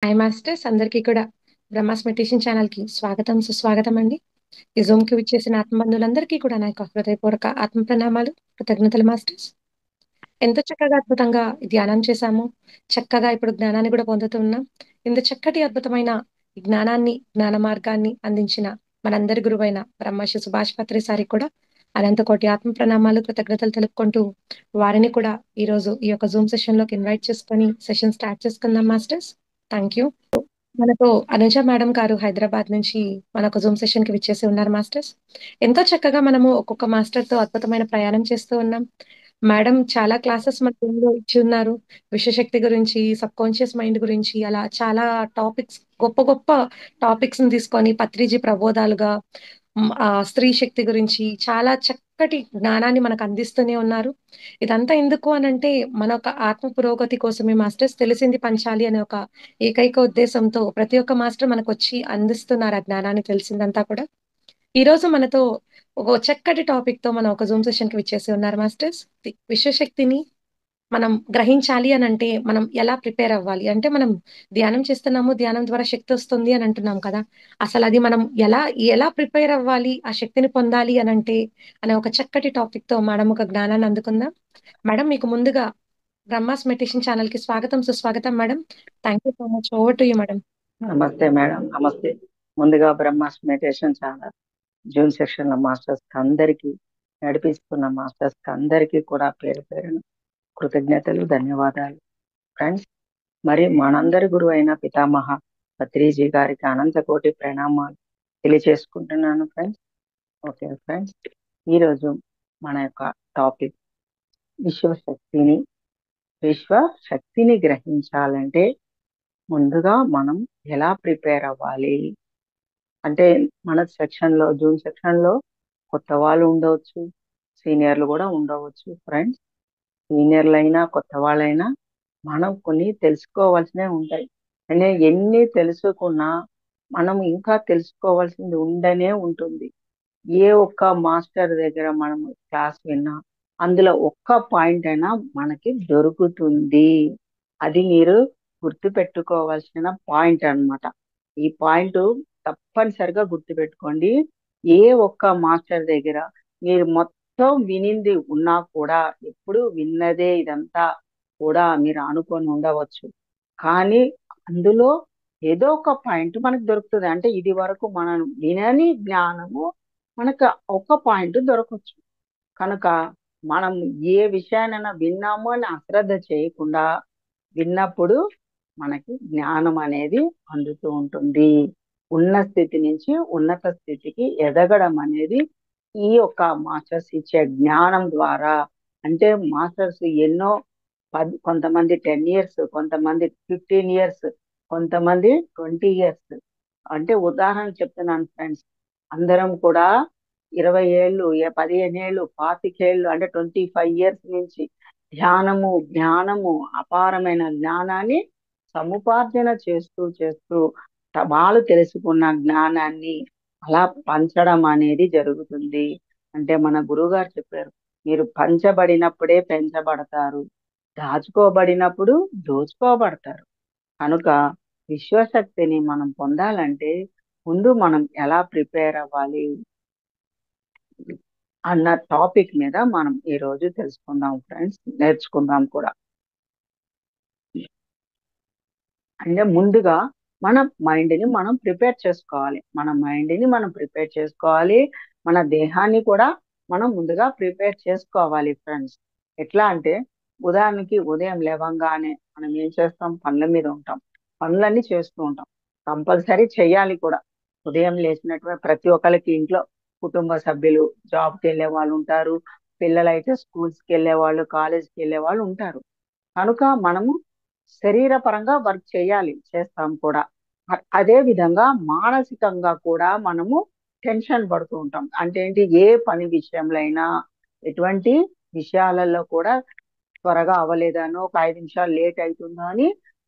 Hi masters అందరికీ కూడా Brahma's meditation channel కి స్వాగతం సుస్వాగతం అండి. ఈ జూమ్ కి విచ్చేసిన ఆత్మబంధువులందరికీ కూడా నా యొక్క హృదయపూర్వక ఆత్మ ప్రణామాలు, కృతజ్ఞతలు మాస్టర్స్. ఎంతో చక్కగా అద్భుతంగా ధ్యానం చేశాము. చక్కగా ఇప్పుడు జ్ఞానాన్ని కూడా పొందుతున్నాం. ఇంత చక్కటి అద్భుతమైన ఈ జ్ఞానాన్ని, జ్ఞాన మార్గాన్ని అందించిన మనందరి గురువైన బ్రహ్మర్షి సుభాష్ పత్రి సారికి కూడా అనంత కోటి ఆత్మ ప్రణామాలు, కృతజ్ఞతలు తెలుపుకుంటూ వారిని కూడా ఈ రోజు ఈ యొక్క జూమ్ సెషన్ లోకి ఇన్వైట్ చేసుకొని సెషన్ స్టార్ట్ చేసుకుందాం మాస్టర్స్. Thank you. మనతో అనుజ మేడం గారు హైదరాబాద్ నుంచి మనకు జూమ్ సెషన్ కి విచ్చేసి ఉన్నారు మాస్టర్స్. ఎంతో చక్కగా మనము ఒక్కొక్క మాస్టర్ తో అద్భుతమైన ప్రయాణం చేస్తూ ఉన్నాం. మేడం చాలా క్లాసెస్ మన టీంలో ఇచ్చి ఉన్నారు. విశ్వశక్తి గురించి, సబ్ కాన్షియస్ మైండ్ గురించి అలా చాలా టాపిక్స్, గొప్ప గొప్ప టాపిక్స్ ని తీసుకొని పత్రిజీ ప్రబోధాలుగా స్త్రీ శక్తి గురించి చాలా చక్కటి జ్ఞానాన్ని మనకు అందిస్తూనే ఉన్నారు. ఇదంతా ఎందుకు అనంటే మన ఒక ఆత్మ పురోగతి కోసమే మాస్టర్స్. తెలిసింది పంచాలి అనే ఒక ఏకైక ఉద్దేశంతో ప్రతి ఒక్క మాస్టర్ మనకొచ్చి అందిస్తున్నారు ఆ జ్ఞానాన్ని, తెలిసిందంతా కూడా. ఈ రోజు మనతో ఒక చక్కటి టాపిక్ తో మనం ఒక జూమ్ సెషన్ కి విచ్చేసి ఉన్నారు మాస్టర్స్. విశ్వశక్తిని మనం గ్రహించాలి అని అంటే మనం ఎలా ప్రిపేర్ అవ్వాలి అంటే, మనం ధ్యానం చేస్తున్నాము, ధ్యానం ద్వారా శక్తి వస్తుంది అని అంటున్నాం కదా. అసలు అది మనం ఎలా ఎలా ప్రిపేర్ అవ్వాలి, ఆ శక్తిని పొందాలి అని అంటే అనే ఒక చక్కటి టాపిక్ తో మేడం ఒక జ్ఞానాన్ని అందుకుందాం. మేడం, మీకు ముందుగా బ్రహ్మాస్ మెడిటేషన్ ఛానల్ కి స్వాగతం సుస్వాగతం madam. Thank you so much. Over to you madam. నమస్తే మేడం, నమస్తే. ముందుగా Brahma's meditation channel June section masters అందరికీ, నడిపిస్తున్న మాస్టర్స్ అందరికీ కూడా పేరు పేరున కృతజ్ఞతలు, ధన్యవాదాలు ఫ్రెండ్స్. మరి మనందరి గురువు అయిన పితామహ పత్రిజీ గారికి అనంత కోటి ప్రణామాలు తెలియచేసుకుంటున్నాను ఫ్రెండ్స్. ఓకే ఫ్రెండ్స్, ఈరోజు మన యొక్క టాపిక్ విశ్వశక్తిని. విశ్వశక్తిని గ్రహించాలంటే ముందుగా మనం ఎలా ప్రిపేర్ అవ్వాలి అంటే, మన సెక్షన్ లో, జూన్ సెక్షన్ లో కొత్త వాళ్ళు ఉండవచ్చు, సీనియర్లు కూడా ఉండవచ్చు ఫ్రెండ్స్. సీనియర్లు అయినా కొత్త వాళ్ళైనా మనం కొన్ని తెలుసుకోవాల్సినవి ఉంటాయి. అంటే ఎన్ని తెలుసుకున్నా మనం ఇంకా తెలుసుకోవాల్సింది ఉండనే ఉంటుంది. ఏ ఒక్క మాస్టర్ దగ్గర మనం క్లాస్ విన్నా అందులో ఒక్క పాయింట్ అయినా మనకి దొరుకుతుంది. అది మీరు గుర్తు పెట్టుకోవాల్సిన పాయింట్ అన్నమాట. ఈ పాయింట్ తప్పనిసరిగా గుర్తు పెట్టుకోండి. ఏ ఒక్క మాస్టర్ దగ్గర మీరు మొత్తం వినింది ఉన్నా కూడా, ఎప్పుడు విన్నదే ఇదంతా కూడా మీరు అనుకొని ఉండవచ్చు, కానీ అందులో ఏదో ఒక పాయింట్ మనకు దొరుకుతుంది. అంటే ఇది వరకు మనం వినని జ్ఞానము మనకు ఒక పాయింట్ దొరకవచ్చు. కనుక మనం ఏ విషయాన్నైనా విన్నాము అని అశ్రద్ధ చేయకుండా, విన్నప్పుడు మనకి జ్ఞానం అనేది అందుతూ ఉంటుంది. ఉన్న స్థితి నుంచి ఉన్నత స్థితికి ఎదగడం అనేది ఈ యొక్క మాస్టర్స్ ఇచ్చే జ్ఞానం ద్వారా. అంటే మాస్టర్స్ ఎన్నో కొంతమంది 10 years, కొంతమంది 15 years, కొంతమంది 20 years. అంటే ఉదాహరణ చెప్తున్నాను ఫ్రెండ్స్. అందరం కూడా 20 ఏళ్ళు, 15 ఏళ్ళు, 25 ఏళ్ళు, అంటే 25 years నుంచి జ్ఞానము అపారమైన జ్ఞానాన్ని సముపార్జన చేస్తూ చేస్తూ వాళ్ళు తెలుసుకున్న జ్ఞానాన్ని అలా పంచడం అనేది జరుగుతుంది. అంటే మన గురువుగారు చెప్పారు, మీరు పంచబడినప్పుడే పెంచబడతారు, దాచుకోబడినప్పుడు దోచుకోబడతారు. కనుక విశ్వశక్తిని మనం పొందాలంటే ముందు మనం ఎలా ప్రిపేర్ అవ్వాలి అన్న టాపిక్ మీద మనం ఈ రోజు తెలుసుకుందాం ఫ్రెండ్స్, నేర్చుకుందాం కూడా. అంటే ముందుగా మన మైండ్ని మనం ప్రిపేర్ చేసుకోవాలి. మన దేహాన్ని కూడా మనం ముందుగా ప్రిపేర్ చేసుకోవాలి ఫ్రెండ్స్. ఎట్లా అంటే, ఉదాహరణకి ఉదయం లేవంగానే మనం ఏం చేస్తాం? పనుల మీద ఉంటాం, పనులన్నీ చేస్తూ ఉంటాం, కంపల్సరీ చేయాలి కూడా. ఉదయం లేచినటువంటి ప్రతి ఒక్కరికి ఇంట్లో కుటుంబ సభ్యులు, జాబ్కి వెళ్ళే వాళ్ళు ఉంటారు, పిల్లలైతే స్కూల్స్కి వెళ్ళే వాళ్ళు, కాలేజ్కి వెళ్ళే వాళ్ళు ఉంటారు. కనుక మనము శరీర పరంగా వర్క్ చేస్తాం కూడా. అదే విధంగా మానసికంగా కూడా మనము టెన్షన్ పడుతూ ఉంటాం. అంటే ఏంటి? ఏ పని విషయంలో అయినా, ఎటువంటి విషయాలలో కూడా త్వరగా అవ్వలేదనో, ఒక 5 నిమిషాలు లేట్ అవుతుందో అని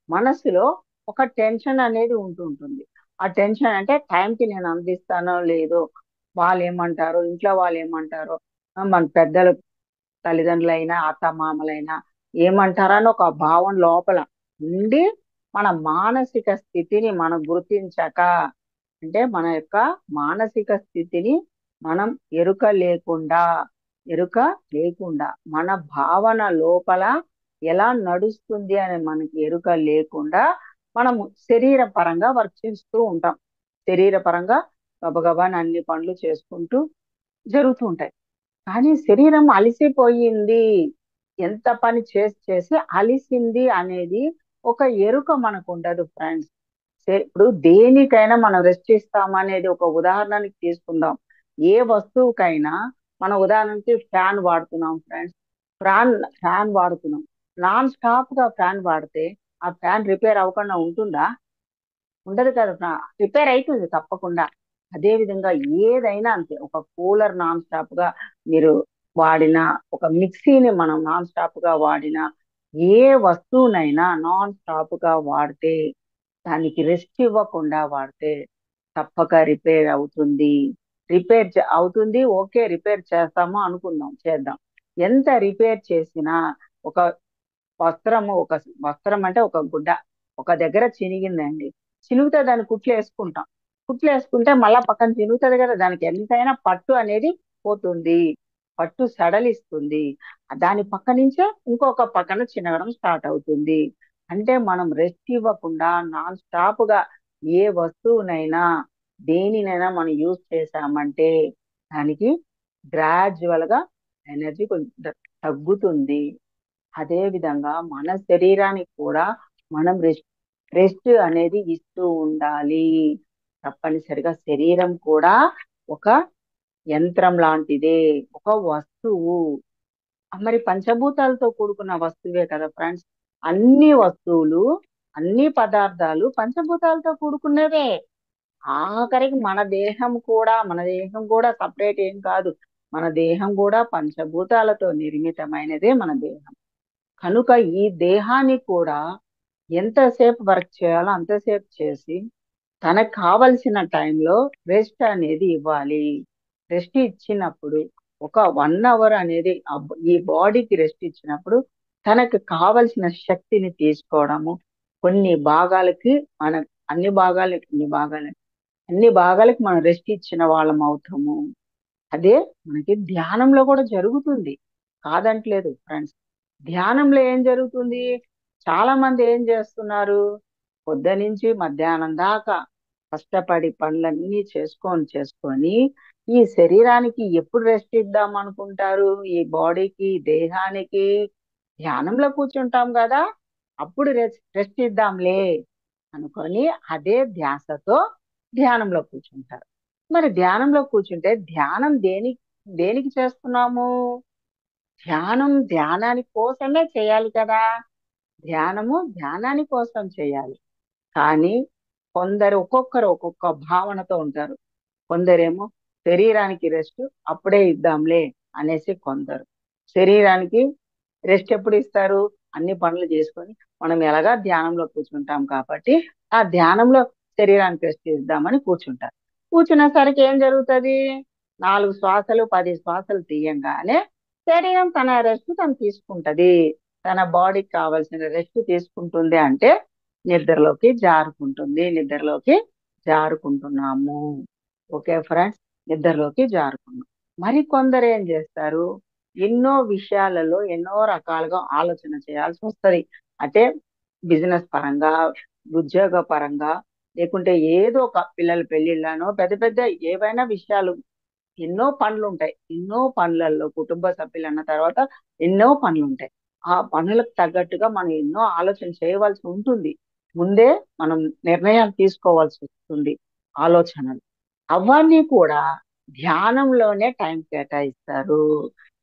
మనసులో ఒక టెన్షన్ అనేది ఉంటుంటుంది. ఆ టెన్షన్ అంటే టైంకి నేను అందిస్తానో లేదో, వాళ్ళు ఏమంటారో, ఇంట్లో వాళ్ళు ఏమంటారో, మన పెద్దలు, తల్లిదండ్రులైనా, అత్త మామలైనా ఏమంటారని ఒక భావం లోపల ఉండి మన మానసిక స్థితిని మనం గుర్తించక, అంటే మన యొక్క మానసిక స్థితిని మనం ఎరుక లేకుండా మన భావన లోపల ఎలా నడుస్తుంది అని మనకి ఎరుక లేకుండా మనము శరీర పరంగా వర్క్ చేస్తూ ఉంటాం. శరీర పరంగా గబగబాని అన్ని పనులు చేసుకుంటూ జరుగుతూ ఉంటాయి. కానీ శరీరం అలసిపోయింది, ఎంత పని చేసి చేసి అలిసింది అనేది ఒక ఎరుక మనకు ఉండదు ఫ్రెండ్స్. ఇప్పుడు దేనికైనా మనం రెస్ట్ ఇస్తాం అనేది ఒక ఉదాహరణకి తీసుకుందాం. ఏ వస్తువుకైనా మన ఉదాహరణకి ఫ్యాన్ వాడుతున్నాం ఫ్రెండ్స్. ఫ్యాన్ వాడుతున్నాం, నాన్ స్టాప్ గా ఫ్యాన్ వాడితే ఆ ఫ్యాన్ రిపేర్ అవ్వకుండా ఉంటుందా? ఉండదు కదా, రిపేర్ అవుతుంది తప్పకుండా. అదే విధంగా ఏదైనా అంతే. ఒక కూలర్ నాన్ స్టాప్ గా మీరు వాడిన, ఒక మిక్సీని మనం నాన్ స్టాప్ గా వాడిన, ఏ వస్తువునైనా నాన్ స్టాప్ గా వాడితే, దానికి రెస్ట్ ఇవ్వకుండా వాడితే తప్పక రిపేర్ అవుతుంది. అవుతుంది, ఓకే, రిపేర్ చేస్తాము అనుకుందాం, చేద్దాం. ఎంత రిపేర్ చేసినా, ఒక ఒక వస్త్రం అంటే ఒక గుడ్డ ఒక దగ్గర చినిగిందండి, చినిగితే దాన్ని కుట్లు వేసుకుంటాం. కుట్లు వేసుకుంటే మళ్ళా పక్కన చినుగుతుంది కదా, దానికి ఎంతైనా పట్టు అనేది పోతుంది, పట్టు సడలిస్తుంది. దాని పక్క నుంచే ఇంకొక పక్కన చినగడం స్టార్ట్ అవుతుంది. అంటే మనం రెస్ట్ ఇవ్వకుండా నాన్ స్టాప్ గా ఏ వస్తువునైనా దేనినైనా మనం యూజ్ చేసామంటే దానికి గ్రాడ్యువల్ గా ఎనర్జీ కొంచెం తగ్గుతుంది. అదే విధంగా మన శరీరానికి కూడా మనం రెస్ట్ అనేది ఇస్తూ ఉండాలి. తప్పనిసరిగా శరీరం కూడా ఒక యంత్రం లాంటిదే, ఒక వస్తువు. మరి పంచభూతాలతో కూడుకున్న వస్తువే కదా ఫ్రెండ్స్. అన్ని వస్తువులు, అన్ని పదార్థాలు పంచభూతాలతో కూడుకున్నవే. ఆఖరికి మన దేహం కూడా సపరేట్ ఏం కాదు. మన దేహం కూడా పంచభూతాలతో నిర్మితమైనదే మన దేహం. కనుక ఈ దేహాన్ని కూడా ఎంతసేపు వర్క్ చేయాలో అంతసేపు చేసి తనకు కావలసిన టైంలో రెస్ట్ అనేది ఇవ్వాలి. రెస్ట్ ఇచ్చినప్పుడు ఒక 1 అవర్ అనేది ఈ బాడీకి రెస్ట్ ఇచ్చినప్పుడు తనకు కావలసిన శక్తిని తీసుకోవడము, కొన్ని భాగాలకి మన అన్ని భాగాలకి మనం రెస్ట్ ఇచ్చిన వాళ్ళం అవుతాము. అదే మనకి ధ్యానంలో కూడా జరుగుతుంది, కాదంటలేదు ఫ్రెండ్స్. ధ్యానంలో ఏం జరుగుతుంది? చాలా మంది ఏం చేస్తున్నారు, పొద్దునుంచి మధ్యాహ్నం దాకా కష్టపడి పనులన్నీ చేసుకొని ఈ శరీరానికి ఎప్పుడు రెస్ట్ ఇద్దాం అనుకుంటారు? ఈ బాడీకి, దేహానికి ధ్యానంలో కూర్చుంటాం కదా, అప్పుడు రెస్ట్ ఇద్దాంలే అనుకొని అదే ధ్యాసతో ధ్యానంలో కూర్చుంటారు. మరి ధ్యానంలో కూర్చుంటే ధ్యానం దేనికి చేస్తున్నాము? ధ్యానాని కోసమే చేయాలి కదా. ధ్యానము ధ్యానాని కోసం చేయాలి. కానీ కొందరు ఒక్కొక్కరు ఒక్కొక్క భావనతో ఉంటారు. కొందరేమో శరీరానికి రెస్ట్ అప్పుడే ఇద్దాంలే అనేసి, కొందరు శరీరానికి రెస్ట్ ఎప్పుడు ఇస్తారు? అన్ని పనులు చేసుకొని మనం ఎలాగా ధ్యానంలో కూర్చుంటాం కాబట్టి ఆ ధ్యానంలో శరీరానికి రెస్ట్ ఇద్దామని కూర్చుంటారు. కూర్చునేసరికి ఏం జరుగుతుంది? 4 శ్వాసలు 10 శ్వాసలు తీయంగానే శరీరం తన రెస్ట్ తను తీసుకుంటది. తన బాడీకి కావాల్సిన రెస్ట్ తీసుకుంటుంది. అంటే నిద్రలోకి జారుకుంటున్నాము. ఓకే ఫ్రెండ్స్, నిద్రలోకి జారుకున్నాం. మరి కొందరు ఏం చేస్తారు? ఎన్నో విషయాలలో ఎన్నో రకాలుగా ఆలోచన చేయాల్సి వస్తది. అంటే బిజినెస్ పరంగా, ఉద్యోగ పరంగా, లేకుంటే ఏదో ఒక పిల్లల పెళ్లిళ్ళనో పెద్ద పెద్ద ఏవైనా విషయాలు, ఎన్నో పనులు ఉంటాయి. ఎన్నో పనులలో కుటుంబ సభ్యులు అన్న తర్వాత ఎన్నో పనులు ఉంటాయి. ఆ పనులకు తగ్గట్టుగా మనం ఎన్నో ఆలోచన చేయవలసి ఉంటుంది. ముందే మనం నిర్ణయాలు తీసుకోవాల్సి వస్తుంది, ఆలోచనలు. అవన్నీ కూడా ధ్యానంలోనే టైం కేటాయిస్తారు.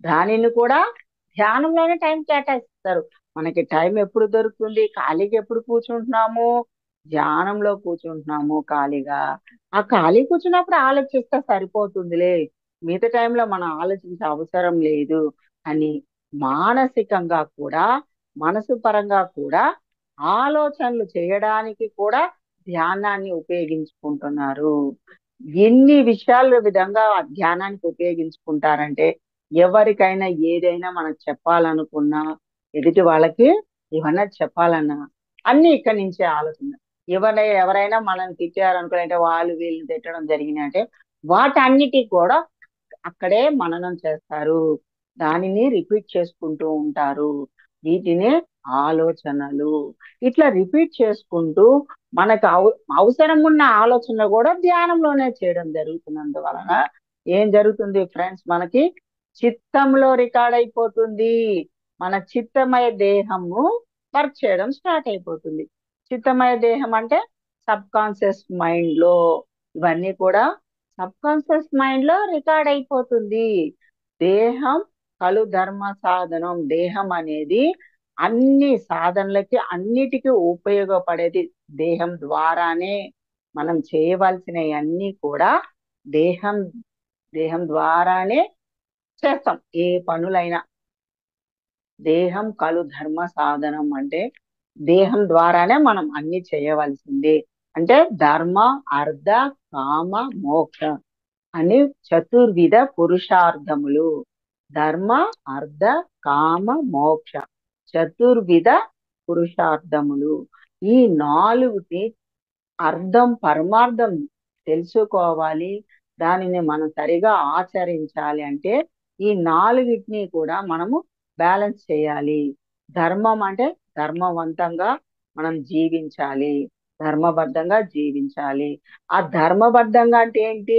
దానిని కూడా ధ్యానంలోనే టైం కేటాయిస్తారు. మనకి టైం ఎప్పుడు దొరుకుతుంది? ఖాళీగా ఎప్పుడు కూర్చుంటున్నాము? ధ్యానంలో కూర్చుంటున్నాము ఖాళీగా. ఆ ఖాళీ కూర్చున్నప్పుడు ఆలోచిస్తే సరిపోతుందిలే, మిగతా టైంలో మనం ఆలోచించే అవసరం లేదు అని మానసికంగా కూడా, మనసు పరంగా కూడా ఆలోచనలు చేయడానికి కూడా ధ్యానాన్ని ఉపయోగించుకుంటున్నారు. ఎన్ని విషయాల విధంగా ధ్యానానికి ఉపయోగించుకుంటారంటే, ఎవరికైనా ఏదైనా మనం చెప్పాలనుకున్నా, ఎదుటి వాళ్ళకి ఏమన్నా చెప్పాలన్నా అన్ని ఇక్కడి నుంచే ఆలోచన. ఎవరైనా మనం తిట్టారనుకుంటే వాళ్ళు వీళ్ళు తిట్టడం జరిగినాయంటే వాటన్నిటికి కూడా అక్కడే మననం చేస్తారు, దానిని రిపీట్ చేసుకుంటూ ఉంటారు. వీటినే ఆలోచనలు. ఇట్లా రిపీట్ చేసుకుంటూ మనకు అవసరం ఉన్న ఆలోచనలు కూడా ధ్యానంలోనే చేయడం జరుగుతున్నందువలన ఏం జరుగుతుంది ఫ్రెండ్స్, మనకి చిత్తంలో రికార్డ్ అయిపోతుంది. మన చిత్తమయ దేహము వర్క్ చేయడం స్టార్ట్ అయిపోతుంది. చిత్తమయ దేహం అంటే సబ్ కాన్షియస్ మైండ్ లో ఇవన్నీ కూడా సబ్ కాన్షియస్ మైండ్ లో రికార్డ్ అయిపోతుంది. దేహం కలు ధర్మ సాధనం. దేహం అనేది అన్ని సాధనలకి అన్నిటికీ ఉపయోగపడేది. దేహం ద్వారానే మనం చేయవలసినవి అన్ని కూడా దేహం దేహం ద్వారానే చేస్తాం. ఏ పనులైనా దేహం కలు ధర్మ సాధనం అంటే దేహం ద్వారానే మనం అన్ని చేయవలసింది. అంటే ధర్మ అర్థ కామ మోక్ష అని చతుర్విధ పురుషార్థములు. ధర్మ అర్థ కామ మోక్ష చతుర్విధ పురుషార్థములు. ఈ నాలుగుటి అర్థం పరమార్థం తెలుసుకోవాలి, దానిని మనం సరిగా ఆచరించాలి. అంటే ఈ నాలుగిటిని కూడా మనము బ్యాలెన్స్ చేయాలి. ధర్మం అంటే ధర్మవంతంగా మనం జీవించాలి, ధర్మబద్ధంగా జీవించాలి. ఆ ధర్మబద్ధంగా అంటే ఏంటి?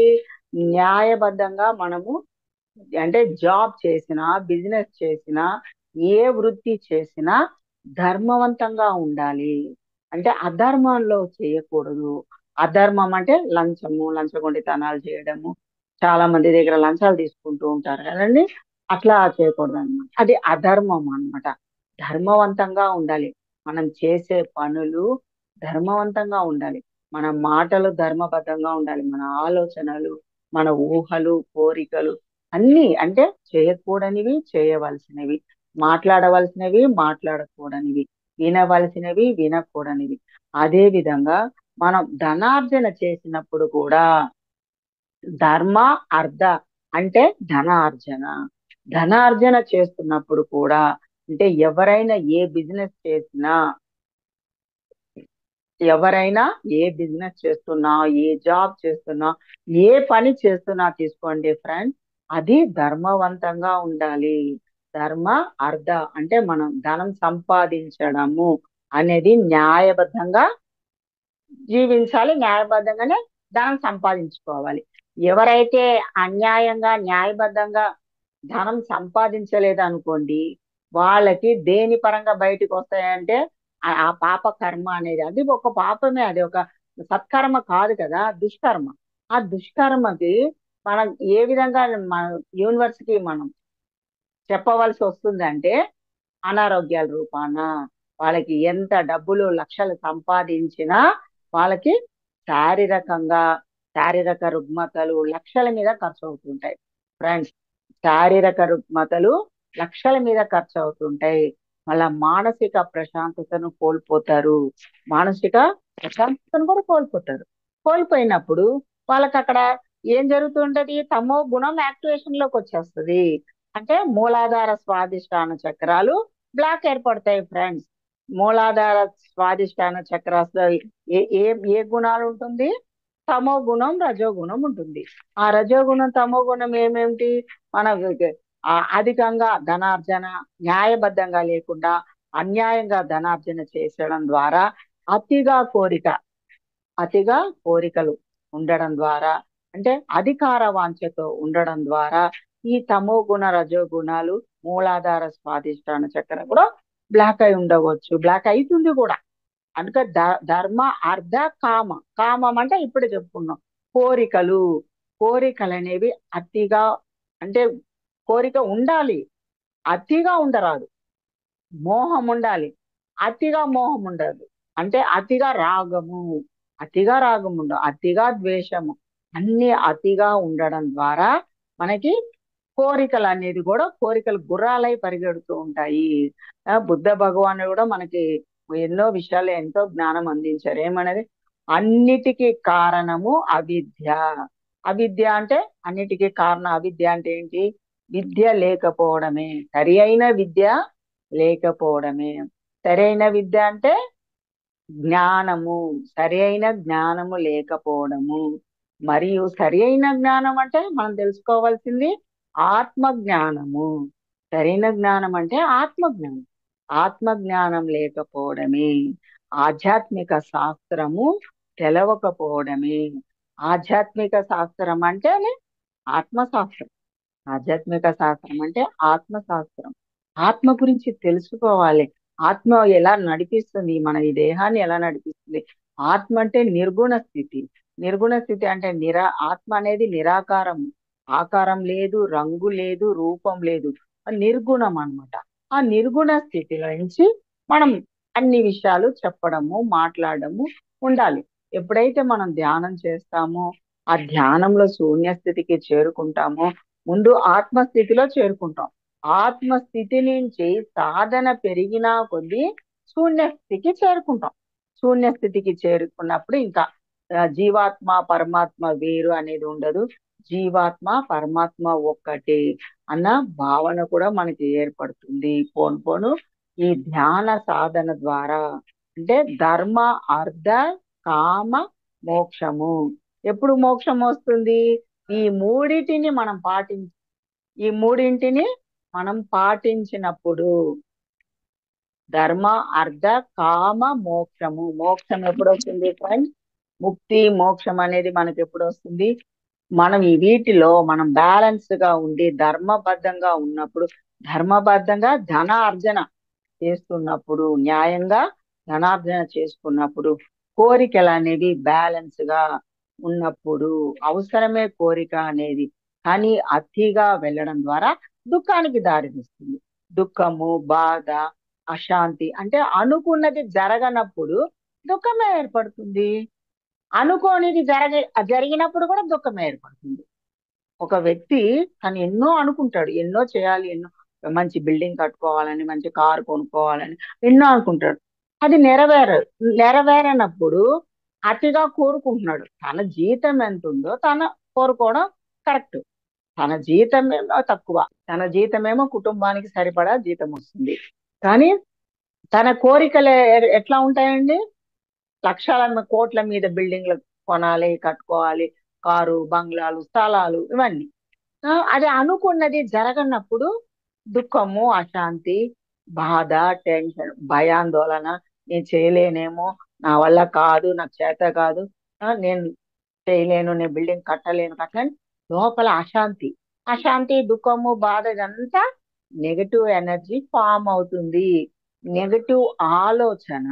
న్యాయబద్ధంగా మనము, అంటే జాబ్ చేసినా బిజినెస్ చేసినా ఏ వృత్తి చేసినా ధర్మవంతంగా ఉండాలి. అంటే అధర్మంలో చేయకూడదు. అధర్మం అంటే లంచము, లంచగొండితనాలు చేయడము. చాలా మంది దగ్గర లంచాలు తీసుకుంటూ ఉంటారు కదండి, అట్లా చేయకూడదు అనమాట. అది అధర్మం అన్నమాట. ధర్మవంతంగా ఉండాలి. మనం చేసే పనులు ధర్మవంతంగా ఉండాలి. మన మాటలు ధర్మబద్ధంగా ఉండాలి. మన ఆలోచనలు, మన ఊహలు, కోరికలు అన్నీ, అంటే చేయకూడనివి చేయవలసినవి, మాట్లాడవలసినవి మాట్లాడకూడనివి, వినవలసినవి వినకూడనివి. అదే విధంగా మనం ధనార్జన చేసినప్పుడు కూడా ధర్మ అర్థ అంటే ధనార్జన. ధనార్జన చేస్తున్నప్పుడు కూడా, అంటే ఎవరైనా ఏ బిజినెస్ చేసినా, ఎవరైనా ఏ బిజినెస్ చేస్తున్నా, ఏ జాబ్ చేస్తున్నా, ఏ పని చేస్తున్నా తీసుకోండి ఫ్రెండ్స్, అది ధర్మవంతంగా ఉండాలి. ధర్మ అర్థ అంటే మనం ధనం సంపాదించడము అనేది న్యాయబద్ధంగా జీవించాలి, న్యాయబద్ధంగానే ధనం సంపాదించుకోవాలి. ఎవరైతే అన్యాయంగా న్యాయబద్ధంగా ధనం సంపాదించలేదు అనుకోండి, వాళ్ళకి దేని పరంగా బయటకు వస్తాయంటే ఆ పాప కర్మ అనేది, అది ఒక పాపమే, అది ఒక సత్కర్మ కాదు కదా, దుష్కర్మ. ఆ దుష్కర్మకి మనం ఏ విధంగా మన యూనివర్స్కి మనం చెప్పవలసి వస్తుంది అంటే అనారోగ్యాల రూపాన. వాళ్ళకి ఎంత డబ్బులు లక్షలు సంపాదించినా వాళ్ళకి శారీరకంగా శారీరక రుగ్మతలు లక్షల మీద ఖర్చు అవుతుంటాయి ఫ్రెండ్స్. శారీరక రుగ్మతలు లక్షల మీద ఖర్చు అవుతుంటాయి. మళ్ళా మానసిక ప్రశాంతతను కోల్పోతారు. మానసిక ప్రశాంతతను కూడా కోల్పోతారు. కోల్పోయినప్పుడు వాళ్ళకి అక్కడ ఏం జరుగుతుంటది? తమో గుణం యాక్టివేషన్ లోకి వచ్చేస్తుంది. అంటే మూలాధార స్వాదిష్టాన చక్రాలు బ్లాక్ ఏర్పడతాయి ఫ్రెండ్స్. మూలాధార స్వాదిష్టాన చక్రాల్లో ఏ ఏ ఏ గుణాలు ఉంటుంది? తమో గుణం రజోగుణం ఉంటుంది. ఆ రజోగుణం తమో గుణం ఏమేమిటి? మన అధికంగా ధనార్జన, న్యాయబద్ధంగా లేకుండా అన్యాయంగా ధనార్జన చేసడం ద్వారా అతిగా కోరిక, అతిగా కోరికలు ఉండడం ద్వారా, అంటే అధికార వాంఛతో ఉండడం ద్వారా ఈ తమో గుణ రజో గుణాలు మూలాధార స్వాదిష్టాన చక్రం కూడా బ్లాక్ అయి ఉండవచ్చు, బ్లాక్ అవుతుంది కూడా. అందుకే ధర్మ అర్థ కామ. కామం అంటే ఇప్పుడు చెప్పుకున్నాం కోరికలు. కోరికలు అనేవి అతిగా, అంటే కోరిక ఉండాలి, అతిగా ఉండరాదు. మోహం ఉండాలి, అతిగా మోహం ఉండదు. అంటే అతిగా రాగము, అతిగా రాగం ఉండదు, అతిగా ద్వేషము, అన్ని అతిగా ఉండడం ద్వారా మనకి కోరికలు అనేది కూడా, కోరికలు గుర్రాలై పరిగెడుతూ ఉంటాయి. బుద్ధ భగవానుడు కూడా మనకి ఎన్నో విషయాలు ఎంతో జ్ఞానం అందించారు. ఏమన్నది? అన్నిటికీ కారణము అవిద్య. అవిద్య అంటే అన్నిటికీ కారణం. అవిద్య అంటే ఏంటి? విద్య లేకపోవడమే. సరి అయిన విద్య లేకపోవడమే. సరైన విద్య అంటే జ్ఞానము, సరి అయిన జ్ఞానము లేకపోవడము. మరియు సరి అయిన జ్ఞానం అంటే మనం తెలుసుకోవాల్సింది ఆత్మ జ్ఞానము. సరైన జ్ఞానం అంటే ఆత్మ జ్ఞానం. ఆత్మ జ్ఞానం లేకపోవడమే. ఆధ్యాత్మిక శాస్త్రము తెలవకపోవడమే. ఆధ్యాత్మిక శాస్త్రం అంటేనే ఆత్మశాస్త్రం. ఆధ్యాత్మిక శాస్త్రం అంటే ఆత్మశాస్త్రం. ఆత్మ గురించి తెలుసుకోవాలి. ఆత్మ ఎలా నడిపిస్తుంది, మన ఈ దేహాన్ని ఎలా నడిపిస్తుంది. ఆత్మ అంటే నిర్గుణ స్థితి. నిర్గుణ స్థితి అంటే ఆత్మ అనేది నిరాకారం. ఆకారం లేదు, రంగు లేదు, రూపం లేదు. నిర్గుణం అన్నమాట. ఆ నిర్గుణ స్థితిలో నుంచి మనం అన్ని విషయాలు చెప్పడము, మాట్లాడడము ఉండాలి. ఎప్పుడైతే మనం ధ్యానం చేస్తామో, ఆ ధ్యానంలో శూన్య స్థితికి చేరుకుంటామో, ముందు ఆత్మస్థితిలో చేరుకుంటాం. ఆత్మస్థితి నుంచి సాధన పెరిగినా కొద్దీ శూన్యస్థితికి చేరుకుంటాం. శూన్యస్థితికి చేరుకున్నప్పుడు ఇంకా జీవాత్మ పరమాత్మ వేరు అనేది ఉండదు. జీవాత్మ పరమాత్మ ఒక్కటే అన్న భావన కూడా మనకి ఏర్పడుతుంది. పోను పోను ఈ ధ్యాన సాధన ద్వారా, అంటే ధర్మ, అర్థ, కామ, మోక్షము. ఎప్పుడు మోక్షం వస్తుంది? ఈ మూడిటిని మనం ఈ మూడింటిని మనం పాటించినప్పుడు. ధర్మ, అర్థ, కామ, మోక్షము. మోక్షం ఎప్పుడు వస్తుంది ఫ్రెండ్స్? ముక్తి మోక్షం అనేది మనకి ఎప్పుడు వస్తుంది? మనం ఈ వీటిలో మనం బ్యాలెన్స్ గా ఉండి ధర్మబద్ధంగా ఉన్నప్పుడు, ధర్మబద్ధంగా ధనార్జన చేస్తున్నప్పుడు, న్యాయంగా ధనార్జన చేసుకున్నప్పుడు, కోరికలు అనేవి బ్యాలెన్స్ గా ఉన్నప్పుడు, అవసరమే కోరిక అనేది. కానీ అతిగా వెళ్ళడం ద్వారా దుఃఖానికి దారితీస్తుంది. దుఃఖము, బాధ, అశాంతి. అంటే అనుకున్నది జరగనప్పుడు దుఃఖమే ఏర్పడుతుంది. అనుకోనిది జరిగినప్పుడు కూడా దుఃఖమే ఏర్పడుతుంది. ఒక వ్యక్తి తను ఎన్నో అనుకుంటాడు, ఎన్నో చేయాలి, ఎన్నో మంచి బిల్డింగ్ కట్టుకోవాలని, మంచి కారు కొనుక్కోవాలని ఎన్నో అనుకుంటాడు. అది నెరవేరనప్పుడు అతిగా కోరుకుంటున్నాడు. తన జీతం ఎంత ఉందో తన కోరుకోవడం కరెక్ట్. తన జీతమేమో తక్కువ, తన జీతమేమో కుటుంబానికి సరిపడా జీతం వస్తుంది. కానీ తన కోరికలు ఎట్లా ఉంటాయండి? లక్షల కోట్ల మీద బిల్డింగ్లు కొనాలి, కట్టుకోవాలి, కారు, బంగ్లాలు, స్థలాలు, ఇవన్నీ. అది అనుకున్నది జరగనప్పుడు దుఃఖము, అశాంతి, బాధ, టెన్షన్, భయాందోళన. నేను చేయలేనేమో, నా వల్ల కాదు, నాకు చేత కాదు, నేను చేయలేను, నేను బిల్డింగ్ కట్టలేను లోపల అశాంతి. అశాంతి, దుఃఖము, బాధ, ఇదంతా నెగటివ్ ఎనర్జీ ఫామ్ అవుతుంది. నెగటివ్ ఆలోచన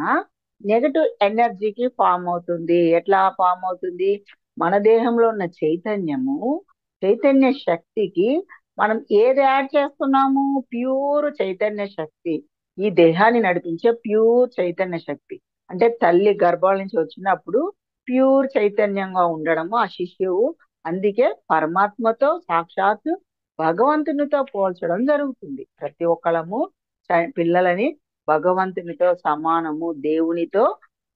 నెగటివ్ ఎనర్జీకి ఫామ్ అవుతుంది. ఎట్లా ఫామ్ అవుతుంది? మన దేహంలో ఉన్న చైతన్య శక్తికి మనం ఏది యాడ్ చేస్తున్నాము? ప్యూర్ చైతన్య శక్తి. ఈ దేహాన్ని నడిపించే ప్యూర్ చైతన్య శక్తి. అంటే తల్లి గర్భాల నుంచి వచ్చినప్పుడు ప్యూర్ చైతన్యంగా ఉండడము ఆ శిశువు. అందుకే పరమాత్మతో, సాక్షాత్ భగవంతునితో పోల్చడం జరుగుతుంది. ప్రతి ఒక్కళ్ళము పిల్లలని భగవంతునితో సమానము, దేవునితో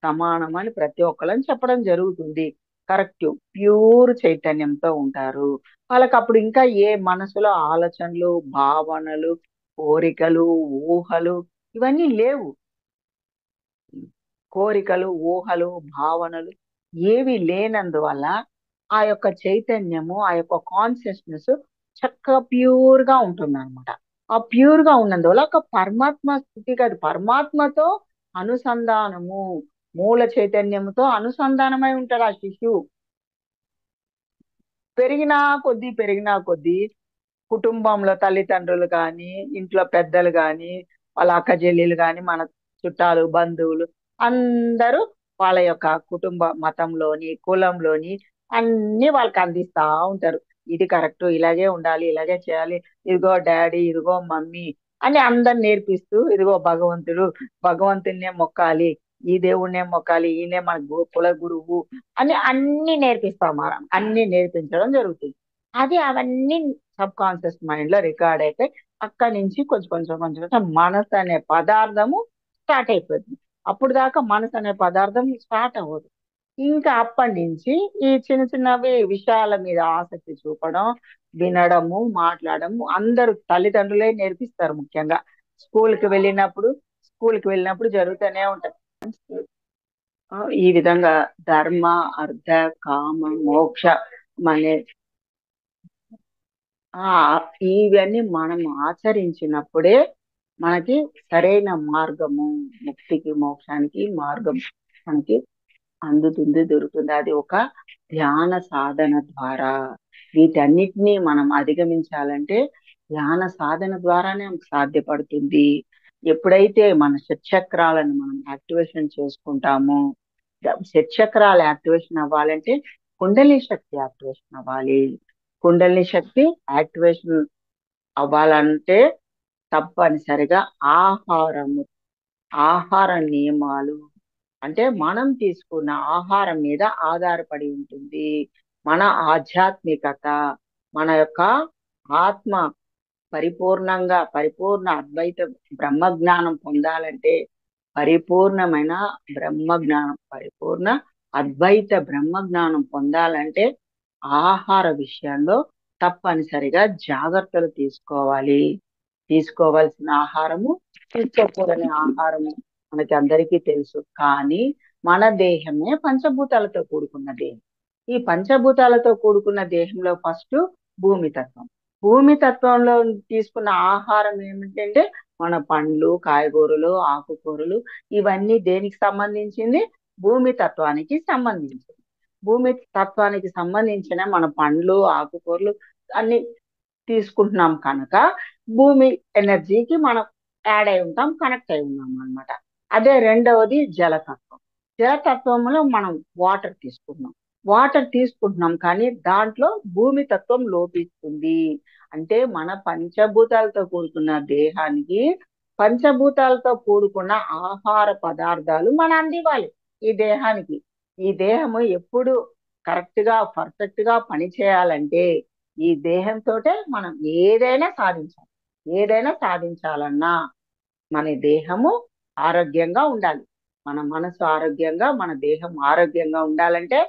సమానం అని ప్రతి ఒక్కళ్ళని చెప్పడం జరుగుతుంది. కరెక్ట్. ప్యూర్ చైతన్యంతో ఉంటారు. వాళ్ళకి అప్పుడు ఇంకా ఏ మనసులో ఆలోచనలు, భావనలు, కోరికలు, ఊహలు ఇవన్నీ లేవు. కోరికలు, ఊహలు, భావనలు ఏవి లేనందువల్ల ఆ యొక్క చైతన్యము, ఆ యొక్క కాన్షియస్నెస్ చక్కగా ప్యూర్ గా ఉంటుంది అనమాట. ఆ ప్యూర్ గా ఉన్నందువల్ల ఒక పరమాత్మ స్థితి కాదు, పరమాత్మతో అనుసంధానము, మూల చైతన్యముతో అనుసంధానమై ఉంటాడు ఆ శిశువు. పెరిగినా కొద్దీ కుటుంబంలో తల్లిదండ్రులు కానీ, ఇంట్లో పెద్దలు కానీ, వాళ్ళ అక్క చెల్లెలు కానీ, మన చుట్టాలు, బంధువులు అందరూ వాళ్ళ యొక్క కుటుంబ మతంలోని, కులంలోని అన్ని వాళ్ళకి అందిస్తా ఉంటారు. ఇది కరెక్ట్, ఇలాగే ఉండాలి, ఇలాగే చేయాలి, ఇదిగో డాడీ, ఇదిగో మమ్మీ అని అందరు నేర్పిస్తూ, ఇదిగో భగవంతున్నే మొక్కాలి, ఈ దేవుణ్ణే మొక్కాలి, ఈయనే మన కుల గురువు అని అన్ని నేర్పిస్తాం. మనం అన్ని నేర్పించడం జరుగుతుంది. అది అవన్నీ సబ్ కాన్షియస్ మైండ్ లో రికార్డ్ అయితే అక్కడి నుంచి కొంచెం మనసు అనే పదార్థము స్టార్ట్ అయిపోతుంది. అప్పుడు దాకా మనసు అనే పదార్థం స్టార్ట్ అవ్వదు. ఇంకా అప్పటి నుంచి ఈ చిన్న చిన్నవి విషయాల మీద ఆసక్తి చూపడం, వినడము, మాట్లాడము అందరూ తల్లిదండ్రులే నేర్పిస్తారు. ముఖ్యంగా స్కూల్కి వెళ్ళినప్పుడు జరుగుతూనే ఉంటాయి. ఈ విధంగా ధర్మ, అర్థ, కామ, మోక్ష అనే ఆ ఇవన్నీ మనం ఆచరించినప్పుడే మనకి సరైన మార్గము, ముక్తికి మోక్షానికి మార్గం మనకి అందుతుంది, దొరుకుతుంది. అది ఒక ధ్యాన సాధన ద్వారా. వీటన్నిటినీ మనం అధిగమించాలంటే ధ్యాన సాధన ద్వారానే సాధ్యపడుతుంది. ఎప్పుడైతే మన షట్చక్రాలను మనం యాక్టివేషన్ చేసుకుంటామో, షట్చక్రాలు యాక్టివేషన్ అవ్వాలంటే కుండలిని శక్తి యాక్టివేషన్ అవ్వాలి. కుండలిని శక్తి యాక్టివేషన్ అవ్వాలంటే తప్పనిసరిగా ఆహారము, ఆహార నియమాలు, అంటే మనం తీసుకున్న ఆహారం మీద ఆధారపడి ఉంటుంది. మన ఆధ్యాత్మికత, మన యొక్క ఆత్మ పరిపూర్ణ అద్వైత బ్రహ్మజ్ఞానం పొందాలంటే, పరిపూర్ణమైన బ్రహ్మజ్ఞానం, పరిపూర్ణ అద్వైత బ్రహ్మజ్ఞానం పొందాలంటే ఆహార విషయంలో తప్పనిసరిగా జాగ్రత్తలు తీసుకోవాలి. తీసుకోవాల్సిన ఆహారము, తీసుకోకూడని ఆహారము మనకి అందరికీ తెలుసు. కానీ మన దేహమే పంచభూతాలతో కూడుకున్న దేహం. ఈ పంచభూతాలతో కూడుకున్న దేహంలో ఫస్ట్ భూమి తత్వం. భూమి తత్వంలో తీసుకున్న ఆహారం ఏమిటంటే మన పండ్లు, కాయగూరలు, ఆకుకూరలు, ఇవన్నీ దేనికి సంబంధించింది? భూమి తత్వానికి సంబంధించింది. భూమి తత్వానికి సంబంధించిన మన పండ్లు, ఆకుకూరలు అన్ని తీసుకుంటున్నాం కనుక భూమి ఎనర్జీకి మనం యాడ్ అయి ఉంటాం, కనెక్ట్ అయి ఉన్నాం అనమాట. అదే రెండవది జలతత్వం. జలతత్వంలో మనం వాటర్ తీసుకుంటున్నాం. వాటర్ తీసుకుంటున్నాం కానీ దాంట్లో భూమి తత్వం లోపిస్తుంది. అంటే మన పంచభూతాలతో కూడుకున్న దేహానికి పంచభూతాలతో కూడుకున్న ఆహార పదార్థాలు మనం అందివ్వాలి ఈ దేహానికి. ఈ దేహము ఎప్పుడు కరెక్ట్ గా పర్ఫెక్ట్ గా పని చేయాలంటే ఈ దేహంతో మనం ఏదైనా సాధించాలి. ఏదైనా సాధించాలన్నా మన దేహము ఆరోగ్యంగా ఉండాలి, మన మనసు ఆరోగ్యంగా, మన దేహం ఆరోగ్యంగా ఉండాలంటే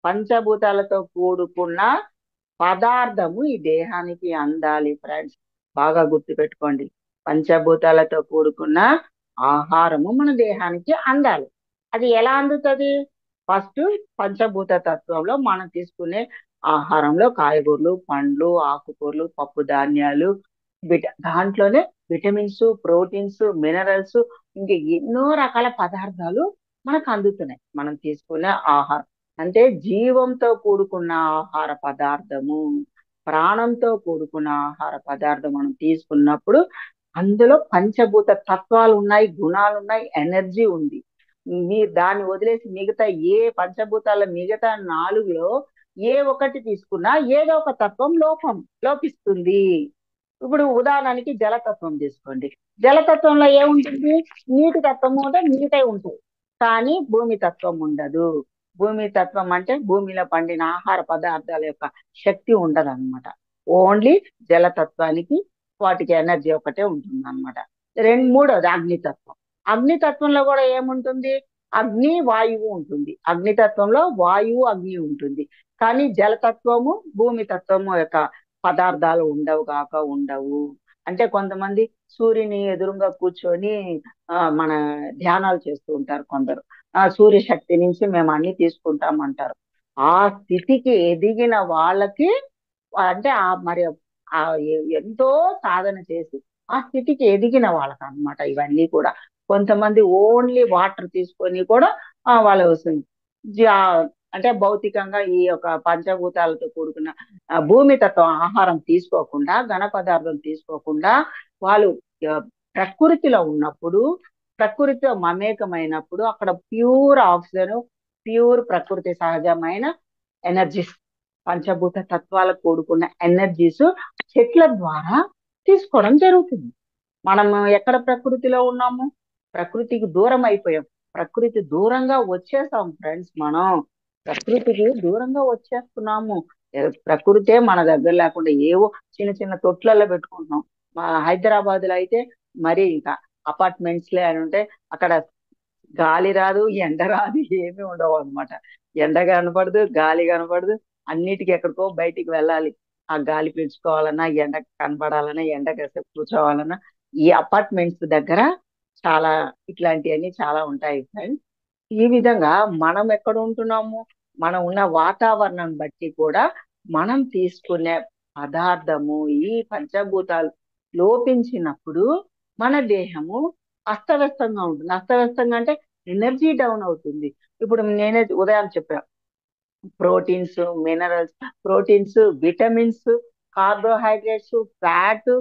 పంచభూతాలతో కూడుకున్న పదార్థము ఈ దేహానికి అందాలి. ఫ్రెండ్స్, బాగా గుర్తుపెట్టుకోండి. పంచభూతాలతో కూడుకున్న ఆహారము మన దేహానికి అందాలి. అది ఎలా అందుతుంది? ఫస్ట్ పంచభూత తత్వంలో మనం తీసుకునే ఆహారంలో కాయగూరలు, పండ్లు, ఆకుకూరలు, పప్పు ధాన్యాలు, దాంట్లోనే విటమిన్స్, ప్రోటీన్స్, మినరల్స్, ఇంక ఎన్నో రకాల పదార్థాలు మనకు అందుతున్నాయి మనం తీసుకునే ఆహారం. అంటే జీవంతో కూడుకున్న ఆహార పదార్థము, ప్రాణంతో కూడుకున్న ఆహార పదార్థం మనం తీసుకున్నప్పుడు అందులో పంచభూత తత్వాలు ఉన్నాయి, గుణాలు ఉన్నాయి, ఎనర్జీ ఉంది. మీరు దాన్ని వదిలేసి మిగతా ఏ పంచభూతాల మిగతా నాలుగులో ఏ ఒకటి తీసుకున్నా ఏదో ఒక తత్వం లోపిస్తుంది. ఇప్పుడు ఉదాహరణకి జలతత్వం తీసుకోండి. జలతత్వంలో ఏముంటుంది? నీటి తత్వం ఉంటే నీటే ఉంటుంది, కానీ భూమి తత్వం ఉండదు. భూమి తత్వం అంటే భూమిలో పండిన ఆహార పదార్థాల యొక్క శక్తి ఉండదు అనమాట. ఓన్లీ జలతత్వానికి వాటికి ఎనర్జీ ఒకటే ఉంటుంది అనమాట. మూడోది అగ్నితత్వం. అగ్నితత్వంలో కూడా ఏముంటుంది? అగ్ని, వాయువు ఉంటుంది. అగ్నితత్వంలో వాయువు, అగ్ని ఉంటుంది. కానీ జలతత్వము, భూమి తత్వము యొక్క పదార్థాలు ఉండవు. అంటే కొంతమంది సూర్యుని ఎదురుగా కూర్చొని మన ధ్యానాలు చేస్తూ ఉంటారు కొందరు. సూర్య శక్తి నుంచి మేము అన్ని తీసుకుంటాం అంటారు. ఆ స్థితికి ఎదిగిన వాళ్ళకి అంటే మరి ఎంతో సాధన చేసి ఆ స్థితికి ఎదిగిన వాళ్ళకి అన్నమాట ఇవన్నీ కూడా. కొంతమంది ఓన్లీ వాటర్ తీసుకొని కూడా వాళ్ళు అంటే భౌతికంగా ఈ యొక్క పంచభూతాలతో కూడుకున్న భూమి తత్వం ఆహారం తీసుకోకుండా, ఘన పదార్థం తీసుకోకుండా వాళ్ళు ప్రకృతిలో ఉన్నప్పుడు, ప్రకృతితో మమేకమైనప్పుడు అక్కడ ప్యూర్ ఆక్సిజన్, ప్యూర్ ప్రకృతి సహజమైన ఎనర్జీస్, పంచభూత తత్వాలకు కూడుకున్న ఎనర్జీస్ చెట్ల ద్వారా తీసుకోవడం జరుగుతుంది. మనం ఎక్కడ ప్రకృతిలో ఉన్నాము? ప్రకృతికి దూరం అయిపోయాం. ప్రకృతి దూరంగా వచ్చేసాం ఫ్రెండ్స్. మనం ప్రకృతికి దూరంగా వచ్చేస్తున్నాము. ప్రకృతే మన దగ్గర లేకుండా ఏవో చిన్న చిన్న తొట్లలో పెట్టుకుంటున్నాం. మా హైదరాబాద్ లో అయితే మరి ఇంకా అపార్ట్మెంట్స్ లే అని ఉంటే అక్కడ గాలి రాదు, ఎండ రాదు, ఏమీ ఉండవు అనమాట. ఎండ కనపడదు, గాలి కనపడదు. అన్నిటికీ ఎక్కడికో బయటికి వెళ్ళాలి. ఆ గాలి పీల్చుకోవాలన్నా, ఎండ కనపడాలన్నా, ఎండ కాసేపు కూర్చోవాలన్నా ఈ అపార్ట్మెంట్స్ దగ్గర చాలా ఇట్లాంటివన్నీ చాలా ఉంటాయి ఫ్రెండ్స్. ఈ విధంగా మనం ఎక్కడ ఉంటున్నాము, మనం ఉన్న వాతావరణం బట్టి కూడా మనం తీసుకునే పదార్థము, ఈ పంచభూతాలు లోపించినప్పుడు మన దేహము అస్తవ్యస్తంగా ఉంటుంది. అస్తవ్యస్తంగా అంటే ఎనర్జీ డౌన్ అవుతుంది. ఇప్పుడు నేనే ఉదయం చెప్పాను, proteins, minerals, proteins, vitamins, carbohydrates, fat,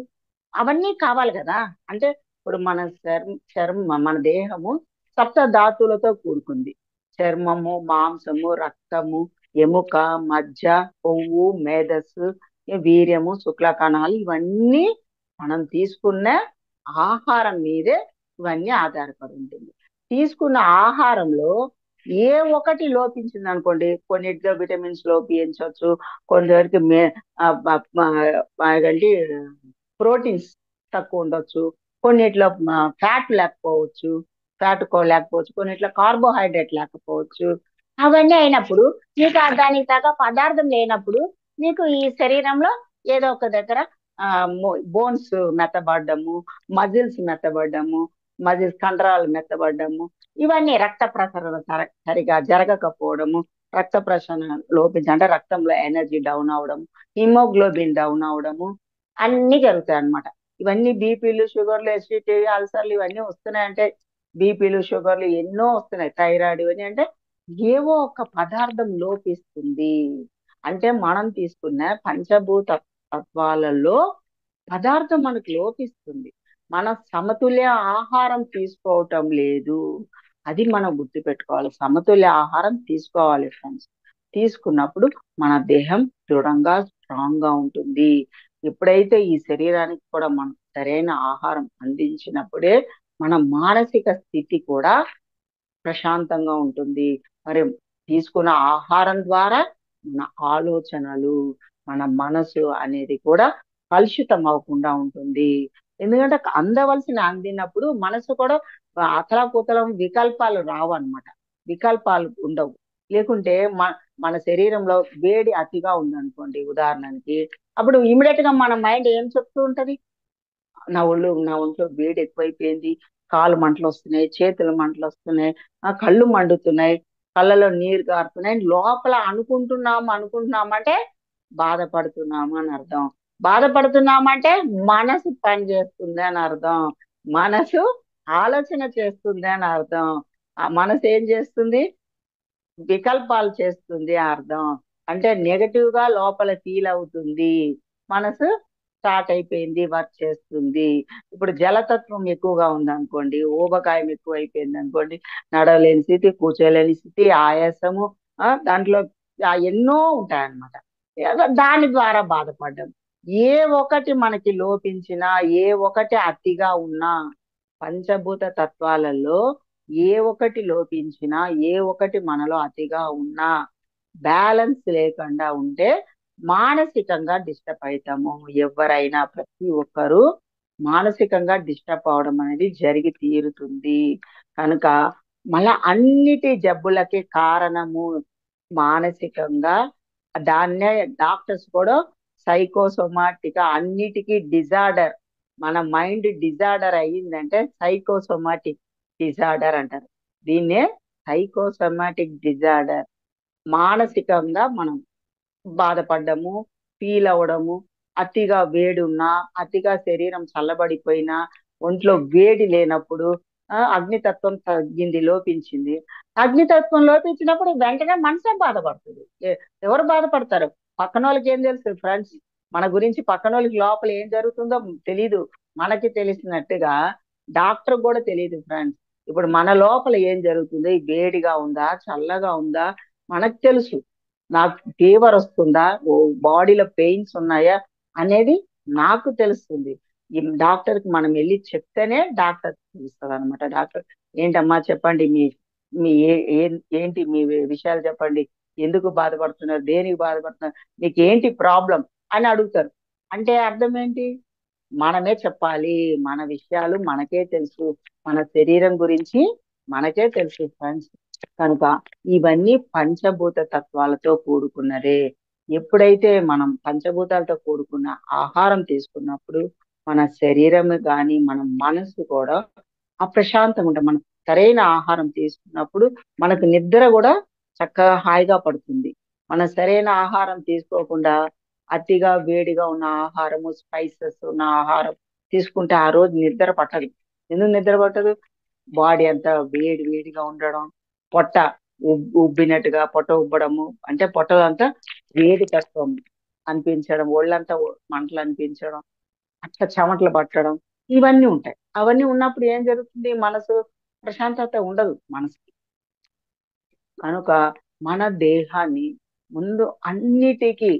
అవన్నీ కావాలి కదా. అంటే ఇప్పుడు మన మన దేహము సప్త ధాతువులతో కూడుకుంది. చర్మము, మాంసము, రక్తము, ఎముక, మజ్జ, కొవ్వు, మేధస్సు, ఈ వీర్యము, శుక్ల కణాలు, ఇవన్నీ మనం తీసుకున్న ఆహారం మీదే ఇవన్నీ ఆధారపడి ఉంటుంది. తీసుకున్న ఆహారంలో ఏ ఒకటి లోపించింది అనుకోండి, కొన్నిటిలో విటమిన్స్ లోపించవచ్చు, కొందరికి ఏంటి ప్రోటీన్స్ తక్కువ ఉండొచ్చు, కొన్నిట్లో ఫ్యాట్ లేకపోవచ్చు, లేకపోవచ్చు, కొన్నిట్లో కార్బోహైడ్రేట్ లేకపోవచ్చు. అవన్నీ అయినప్పుడు మీకు దానికి తగ్గ పదార్థం లేనప్పుడు మీకు ఈ శరీరంలో ఏదో ఒక దగ్గర బోన్స్ మెత్తబడ్డము, మజిల్స్ మెత్తబడ్డము, మజిల్స్ కండరాలు మెత్తబడ్డము, ఇవన్నీ రక్త ప్రసరణ సరిగా జరగకపోవడము, రక్త ప్రసరణ లోపించి అంటే రక్తంలో ఎనర్జీ డౌన్ అవడం, హిమోగ్లోబిన్ డౌన్ అవడము, అన్ని జరుగుతాయి అన్నమాట. ఇవన్నీ బీపీలు, షుగర్లు, ఎసిడిటీ, అల్సర్లు ఇవన్నీ వస్తున్నాయంటే, బీపీలు, షుగర్లు ఎన్నో వస్తున్నాయి, థైరాయిడ్, ఇవన్నీ అంటే ఏవో ఒక పదార్థం లోపిస్తుంది. అంటే మనం తీసుకున్న పంచభూత తత్వాలలో పదార్థం మనకు లోపిస్తుంది. మన సమతుల్య ఆహారం తీసుకోవటం లేదు. అది మనం గుర్తుపెట్టుకోవాలి. సమతుల్య ఆహారం తీసుకోవాలి ఫ్రెండ్స్. తీసుకున్నప్పుడు మన దేహం దృఢంగా, స్ట్రాంగ్ గా ఉంటుంది. ఎప్పుడైతే ఈ శరీరానికి కూడా మనం సరైన ఆహారం అందించినప్పుడే మన మానసిక స్థితి కూడా ప్రశాంతంగా ఉంటుంది. మరి తీసుకున్న ఆహారం ద్వారా మన ఆలోచనలు, మన మనసు అనేది కూడా కలుషితం అవ్వకుండా ఉంటుంది. ఎందుకంటే అందవలసిన అందినప్పుడు మనసు కూడా అతలాకుతలం, వికల్పాలు రావు అనమాట. వికల్పాలు ఉండవు. లేకుంటే మన శరీరంలో వేడి అతిగా ఉందనుకోండి ఉదాహరణకి, అప్పుడు ఇమీడియట్ గా మన మైండ్ ఏం చెప్తూ ఉంటది, నా ఒంట్లో వేడి ఎక్కువైపోయింది, కాళ్ళు మంటలు వస్తున్నాయి, చేతులు మంటలు వస్తున్నాయి, కళ్ళు మండుతున్నాయి, కళ్ళలో నీరు గారుతున్నాయి, లోపల అనుకుంటున్నామంటే బాధపడుతున్నాము అని అర్థం. బాధపడుతున్నామంటే మనసు పని చేస్తుంది అని అర్థం. మనసు ఆలోచన చేస్తుంది అని అర్థం. ఆ మనసు ఏం చేస్తుంది, వికల్పాలు చేస్తుంది అర్థం. అంటే నెగటివ్ గా లోపల ఫీల్ అవుతుంది. మనసు స్టార్ట్ అయిపోయింది, వర్క్ చేస్తుంది. ఇప్పుడు జలతత్వం ఎక్కువగా ఉంది అనుకోండి, ఊబకాయం ఎక్కువ అయిపోయింది అనుకోండి, నడవలేని స్థితి, కూర్చోలేని స్థితి, ఆయాసము, దాంట్లో ఎన్నో ఉంటాయన్నమాట. దాని ద్వారా బాధపడ్డం. ఏ ఒకటి మనకి లోపించినా, ఏ ఒకటి అతిగా ఉన్నా, పంచభూత తత్వాలలో ఏ ఒకటి లోపించినా, ఏ ఒకటి మనలో అతిగా ఉన్నా, బ్యాలెన్స్ లేకుండా ఉంటే మానసికంగా డిస్టర్బ్ అవుతాము. ఎవరైనా, ప్రతి ఒక్కరూ మానసికంగా డిస్టర్బ్ అవడం అనేది జరిగి తీరుతుంది. కనుక మళ్ళా అన్నిటి జబ్బులకి కారణము మానసికంగా. దాన్నే డాక్టర్స్ కూడా సైకోసోమాటిక్, అన్నిటికీ డిజార్డర్, మన మైండ్ డిజార్డర్ అయ్యిందంటే సైకోసోమాటిక్ డిజార్డర్ అంటారు. దీన్నే సైకోసోమాటిక్ డిజార్డర్. మానసికంగా మనం బాధపడ్డము, ఫీల్ అవ్వడము, అతిగా వేడున్నా, అతిగా శరీరం చల్లబడిపోయినా, ఒంట్లో వేడి లేనప్పుడు, అగ్నితత్వం తగ్గింది, లోపించింది. అగ్నితత్వం లోపించినప్పుడు వెంటనే మనసే బాధపడుతుంది. ఎవరు బాధపడతారు? పక్కన వాళ్ళకి ఏం తెలుసు ఫ్రెండ్స్? మన గురించి పక్కన వాళ్ళకి లోపల ఏం జరుగుతుందో తెలీదు. మనకి తెలిసినట్టుగా డాక్టర్ కూడా తెలియదు ఫ్రెండ్స్. ఇప్పుడు మన లోపల ఏం జరుగుతుందో, ఈ వేడిగా ఉందా, చల్లగా ఉందా, మనకు తెలుసు. నాకు ఫీవర్ వస్తుందా, ఓ బాడీలో పెయిన్స్ ఉన్నాయా అనేది నాకు తెలుస్తుంది. ఈ డాక్టర్ కి మనం వెళ్ళి చెప్తేనే డాక్టర్ తెలుస్తుంది అనమాట. డాక్టర్, ఏంటమ్మా చెప్పండి, మీ మీ ఏంటి మీ విషయాలు చెప్పండి, ఎందుకు బాధపడుతున్నారు, దేనికి బాధపడుతున్నారు, మీకు ఏంటి ప్రాబ్లం అని అడుగుతారు. అంటే అర్థం ఏంటి? మనమే చెప్పాలి. మన విషయాలు మనకే తెలుసు, మన శరీరం గురించి మనకే తెలుసు ఫ్రెండ్స్. కనుక ఇవన్నీ పంచభూత తత్వాలతో కూడుకున్నదే. ఎప్పుడైతే మనం పంచభూతాలతో కూడుకున్న ఆహారం తీసుకున్నప్పుడు మన శరీరం కానీ మన మనసు కూడా అప్రశాంతంగా ఉంటుంది. మనం సరైన ఆహారం తీసుకున్నప్పుడు మనకు నిద్ర కూడా చక్కగా హాయిగా పడుతుంది. మనం సరైన ఆహారం తీసుకోకుండా అతిగా వేడిగా ఉన్న ఆహారము, స్పైసెస్ ఉన్న ఆహారం తీసుకుంటే ఆ రోజు నిద్ర పట్టదు. ఎందుకు నిద్ర పట్టదు? బాడీ అంతా వేడి వేడిగా ఉండడం, పొట్ట ఉబ్బినట్టుగా పొట్ట ఉబ్బడము, అంటే పొట్ట అంతా వేడి తత్వం అనిపించడం, ఒళ్ళంతా మంటలు అనిపించడం, అట్లా చెమటలు పట్టడం, ఇవన్నీ ఉంటాయి. అవన్నీ ఉన్నప్పుడు ఏం జరుగుతుంది? మనసు ప్రశాంతత ఉండదు మనసుకి. కనుక మన దేహాన్ని ముందు అన్నిటికీ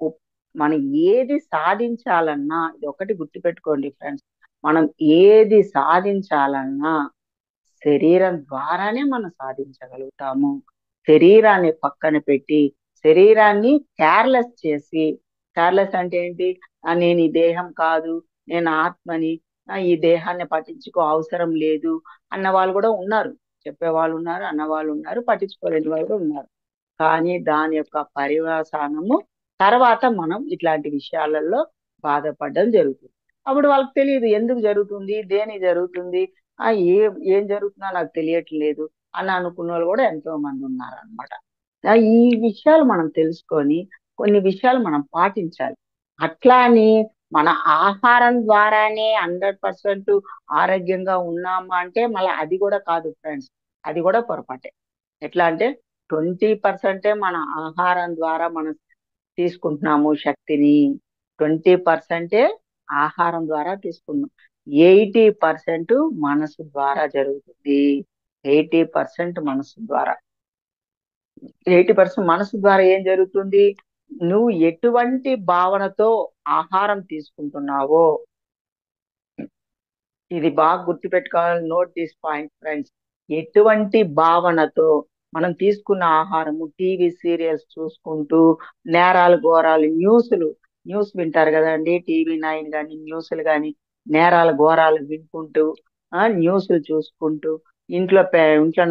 ఉప్- మనం ఏది సాధించాలన్నా, ఇది ఒకటి గుర్తుపెట్టుకోండి ఫ్రెండ్స్, మనం ఏది సాధించాలన్నా శరీరం ద్వారానే మనం సాధించగలుగుతాము. శరీరాన్ని పక్కన పెట్టి శరీరాన్ని కేర్లెస్ చేసి, కేర్లెస్ అంటే ఏంటి? నేను ఈ దేహం కాదు, నేను ఆత్మని, ఈ దేహాన్ని పట్టించుకో అవసరం లేదు అన్న వాళ్ళు కూడా ఉన్నారు. చెప్పేవాళ్ళు ఉన్నారు, అన్నవాళ్ళు ఉన్నారు, పట్టించుకోలేని వాళ్ళు కూడా ఉన్నారు. కానీ దాని యొక్క పర్యవసానము తర్వాత మనం ఇట్లాంటి విషయాలలో బాధపడడం జరుగుతుంది. అప్పుడు వాళ్ళకి తెలియదు ఎందుకు జరుగుతుంది, దేని జరుగుతుంది, ఆ ఏం జరుగుతుందో నాకు తెలియట్లేదు అని అనుకున్న వాళ్ళు కూడా ఎంతో మంది ఉన్నారు అనమాట. ఈ విషయాలు మనం తెలుసుకొని కొన్ని విషయాలు మనం పాటించాలి. అట్లా అని మన ఆహారం ద్వారానే 100% ఆరోగ్యంగా ఉన్నామా అంటే మళ్ళీ అది కూడా కాదు ఫ్రెండ్స్. అది కూడా పొరపాటే. ఎట్లా అంటే 20% మన ఆహారం ద్వారా మనం తీసుకుంటున్నాము శక్తిని. 20% ఆహారం ద్వారా తీసుకున్నాం. 80% మనసు ద్వారా జరుగుతుంది. 80% మనసు ద్వారా. 80% మనసు ద్వారా ఏం జరుగుతుంది? నువ్వు ఎటువంటి భావనతో ఆహారం తీసుకుంటున్నావో, ఇది బాగా గుర్తుపెట్టుకోవాలి. Note this point friends. ఎటువంటి భావనతో మనం తీసుకున్న ఆహారము, టీవీ సీరియల్స్ చూసుకుంటూ, నేరాలు ఘోరాలు, న్యూస్ వింటారు కదండి, టీవీ 9 కానీ న్యూస్లు కానీ, నేరాల ఘోరాలు వినుకుంటూ, న్యూస్లు చూసుకుంటూ, ఇంట్లో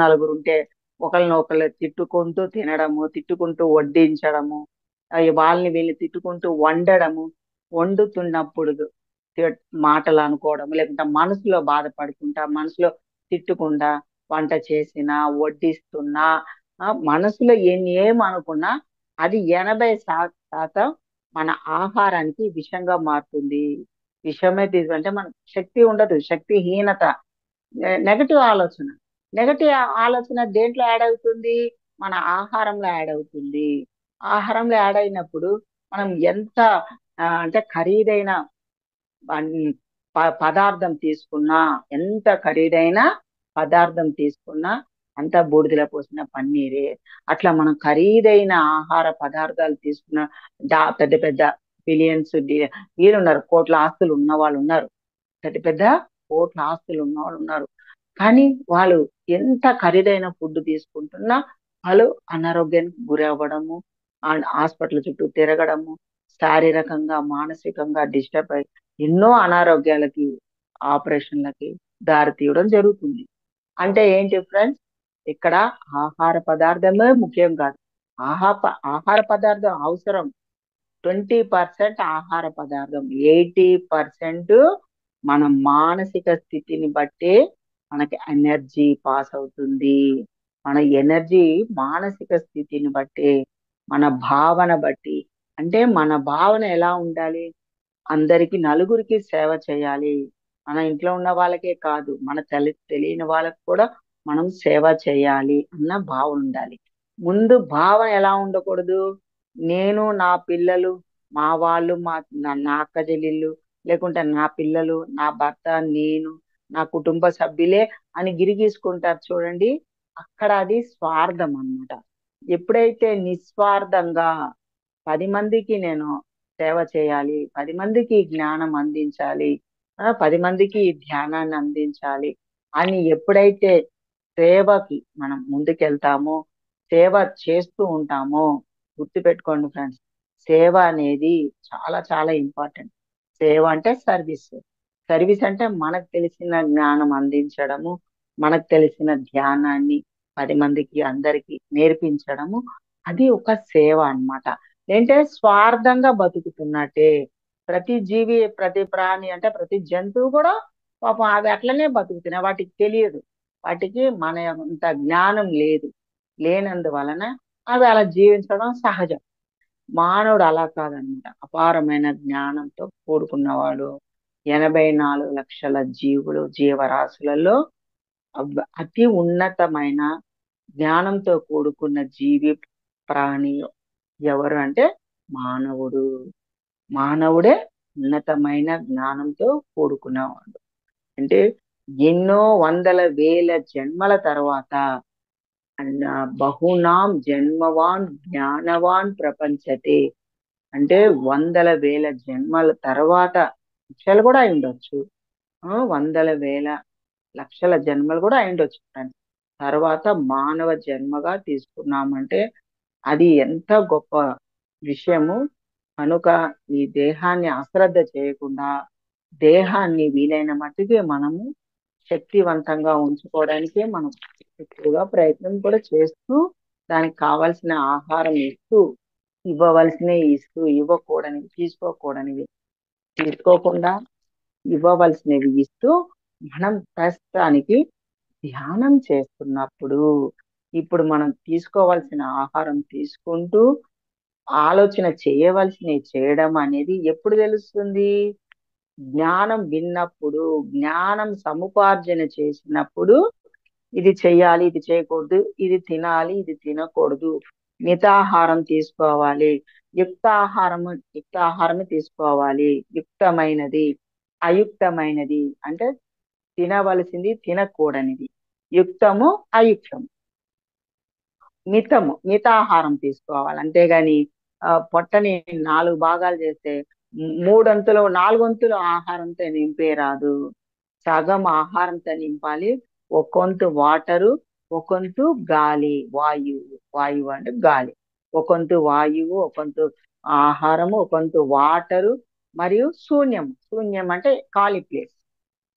నలుగురు ఉంటే ఒకళ్ళు తిట్టుకుంటూ తినడము, తిట్టుకుంటూ వడ్డించడము, వాళ్ళని వీళ్ళని తిట్టుకుంటూ వండడము, వండుతున్నప్పుడు మాటలు అనుకోవడం, లేకుంటే మనసులో బాధపడుకుంటా, మనసులో తిట్టుకుంటా, వంట చేసినా వడ్డిస్తున్నా, మనసులో ఏమనుకున్నా అది 80% మన ఆహారానికి విషంగా మారుతుంది. విషమే అంటే మన శక్తి ఉండదు, శక్తిహీనత, నెగటివ్ ఆలోచన. నెగటివ్ ఆలోచన దేంట్లో యాడ్ అవుతుంది? మన ఆహారంలో యాడ్ అవుతుంది. ఆహారంలో యాడ్ అయినప్పుడు మనం ఎంత అంటే ఖరీదైన పదార్థం తీసుకున్నా, ఎంత ఖరీదైన పదార్థం తీసుకున్నా అంత బూడిదలో పోసిన పన్నీరే. అట్లా మనం ఖరీదైన ఆహార పదార్థాలు తీసుకున్న పెద్ద పెద్ద బిలియన్స్ వీళ్ళున్నారు, కోట్ల ఆస్తులు ఉన్న వాళ్ళు ఉన్నారు, పెద్ద పెద్ద కోట్ల ఆస్తులు ఉన్న వాళ్ళు ఉన్నారు. కానీ వాళ్ళు ఎంత ఖరీదైన ఫుడ్ తీసుకుంటున్నా వాళ్ళు అనారోగ్యానికి గురి అవ్వడము, హాస్పిటల్ చుట్టూ తిరగడము, శారీరకంగా మానసికంగా డిస్టర్బ్ అయ్యి ఎన్నో అనారోగ్యాలకి, ఆపరేషన్లకి దారి తీయడం జరుగుతుంది. అంటే ఏంటి ఫ్రెండ్స్? ఇక్కడ ఆహార పదార్థమే ముఖ్యం కాదు. ఆహార పదార్థం అవసరం. 20% ఆహార పదార్థం, 80% మన మానసిక స్థితిని బట్టి మనకి ఎనర్జీ పాస్ అవుతుంది. మన ఎనర్జీ మానసిక స్థితిని బట్టి, మన భావన బట్టి. అంటే మన భావన ఎలా ఉండాలి? అందరికి, నలుగురికి సేవ చేయాలి. మన ఇంట్లో ఉన్న వాళ్ళకే కాదు, మన తెలియని వాళ్ళకి కూడా మనం సేవ చేయాలి అన్న భావన ఉండాలి. ముందు భావన ఎలా ఉండకూడదు? నేను, నా పిల్లలు, మా వాళ్ళు, నా అక్క చెల్లెళ్ళు, లేకుంటే నా పిల్లలు, నా భర్త, నేను, నా కుటుంబ సభ్యులే అని గిరిగీసుకుంటారు చూడండి, అక్కడ అది స్వార్థం అన్నమాట. ఎప్పుడైతే నిస్వార్థంగా 10 మందికి నేను సేవ చేయాలి, 10 మందికి జ్ఞానం అందించాలి, 10 మందికి ధ్యానాన్ని అందించాలి అని ఎప్పుడైతే సేవకి మనం ముందుకెళ్తామో, సేవ చేస్తూ ఉంటామో, గుర్తుపెట్టుకోండి ఫ్రెండ్స్, సేవ అనేది చాలా చాలా ఇంపార్టెంట్. సేవ అంటే సర్వీస్. సర్వీస్ అంటే మనకు తెలిసిన జ్ఞానం అందించడము, మనకు తెలిసిన ధ్యానాన్ని 10 మందికి అందరికి నేర్పించడము, అది ఒక సేవ అన్నమాట. ఏంటంటే స్వార్థంగా బతుకుతున్నట్టే. ప్రతి జీవి, ప్రతి ప్రాణి, అంటే ప్రతి జంతువు కూడా పాపం అవి అట్లనే బతుకుతున్నాయి, వాటికి తెలియదు. వాటికి మన అంత జ్ఞానం లేదు. లేనందువలన అవి అలా జీవించడం సహజం. మానవుడు అలా కాదనమాట. అపారమైన జ్ఞానంతో కూడుకున్నవాడు. 84 లక్షల జీవరాశులలో అతి ఉన్నతమైన జ్ఞానంతో కూడుకున్న జీవి ప్రాణి ఎవరు అంటే మానవుడు. మానవుడే ఉన్నతమైన జ్ఞానంతో కూడుకున్నవాడు. అంటే ఎన్నో వందల వేల జన్మల తర్వాత బహునాం జన్మవాన్ జ్ఞానవాన్ ప్రపంచతే. అంటే వందల వేల జన్మల తర్వాత, లక్షలు కూడా అయి ఉండొచ్చు, వందల వేల లక్షల జన్మలు కూడా అయి ఉండొచ్చు ఫ్రెండ్స్. తర్వాత మానవ జన్మగా తీసుకున్నామంటే అది ఎంత గొప్ప విషయము. కనుక ఈ దేహాన్ని అశ్రద్ధ చేయకుండా దేహాన్ని వీలైన మట్టుకి మనము శక్తివంతంగా ఉంచుకోవడానికే మనం ఎక్కువగా ప్రయత్నం కూడా చేస్తూ, దానికి కావలసిన ఆహారం ఇస్తూ, ఇవ్వవలసినవి ఇస్తూ, ఇవ్వకూడనివి తీసుకోకూడనివి తీసుకోకుండా ఇవ్వవలసినవి ఇస్తూ మనం ప్రస్తుతానికి ధ్యానం చేస్తున్నప్పుడు, ఇప్పుడు మనం తీసుకోవాల్సిన ఆహారం తీసుకుంటూ ఆలోచన చేయవలసినవి చేయడం అనేది ఎప్పుడు తెలుస్తుంది? జ్ఞానం విన్నప్పుడు, జ్ఞానం సముపార్జన చేసినప్పుడు ఇది చెయ్యాలి, ఇది చేయకూడదు, ఇది తినాలి, ఇది తినకూడదు, మితాహారం తీసుకోవాలి, యుక్తాహారం తీసుకోవాలి, యుక్తమైనది అయుక్తమైనది అంటే తినవలసింది తినకూడనిది, యుక్తము అయుక్తము, మితాహారం తీసుకోవాలి. అంతేగాని పొట్టని 4 భాగాలు చేస్తే 4 వంతులు ఆహారంతో నింపే రాదు. సగం ఆహారంతో నింపాలి. ఒకంతు వాటరు, ఒకంతు గాలి, వాయువు అంటే గాలి, ఒకంతు వాయువు, ఒకంతు ఆహారము, ఒకంతు వాటరు, మరియు శూన్యం అంటే ఖాళీ ప్లేస్.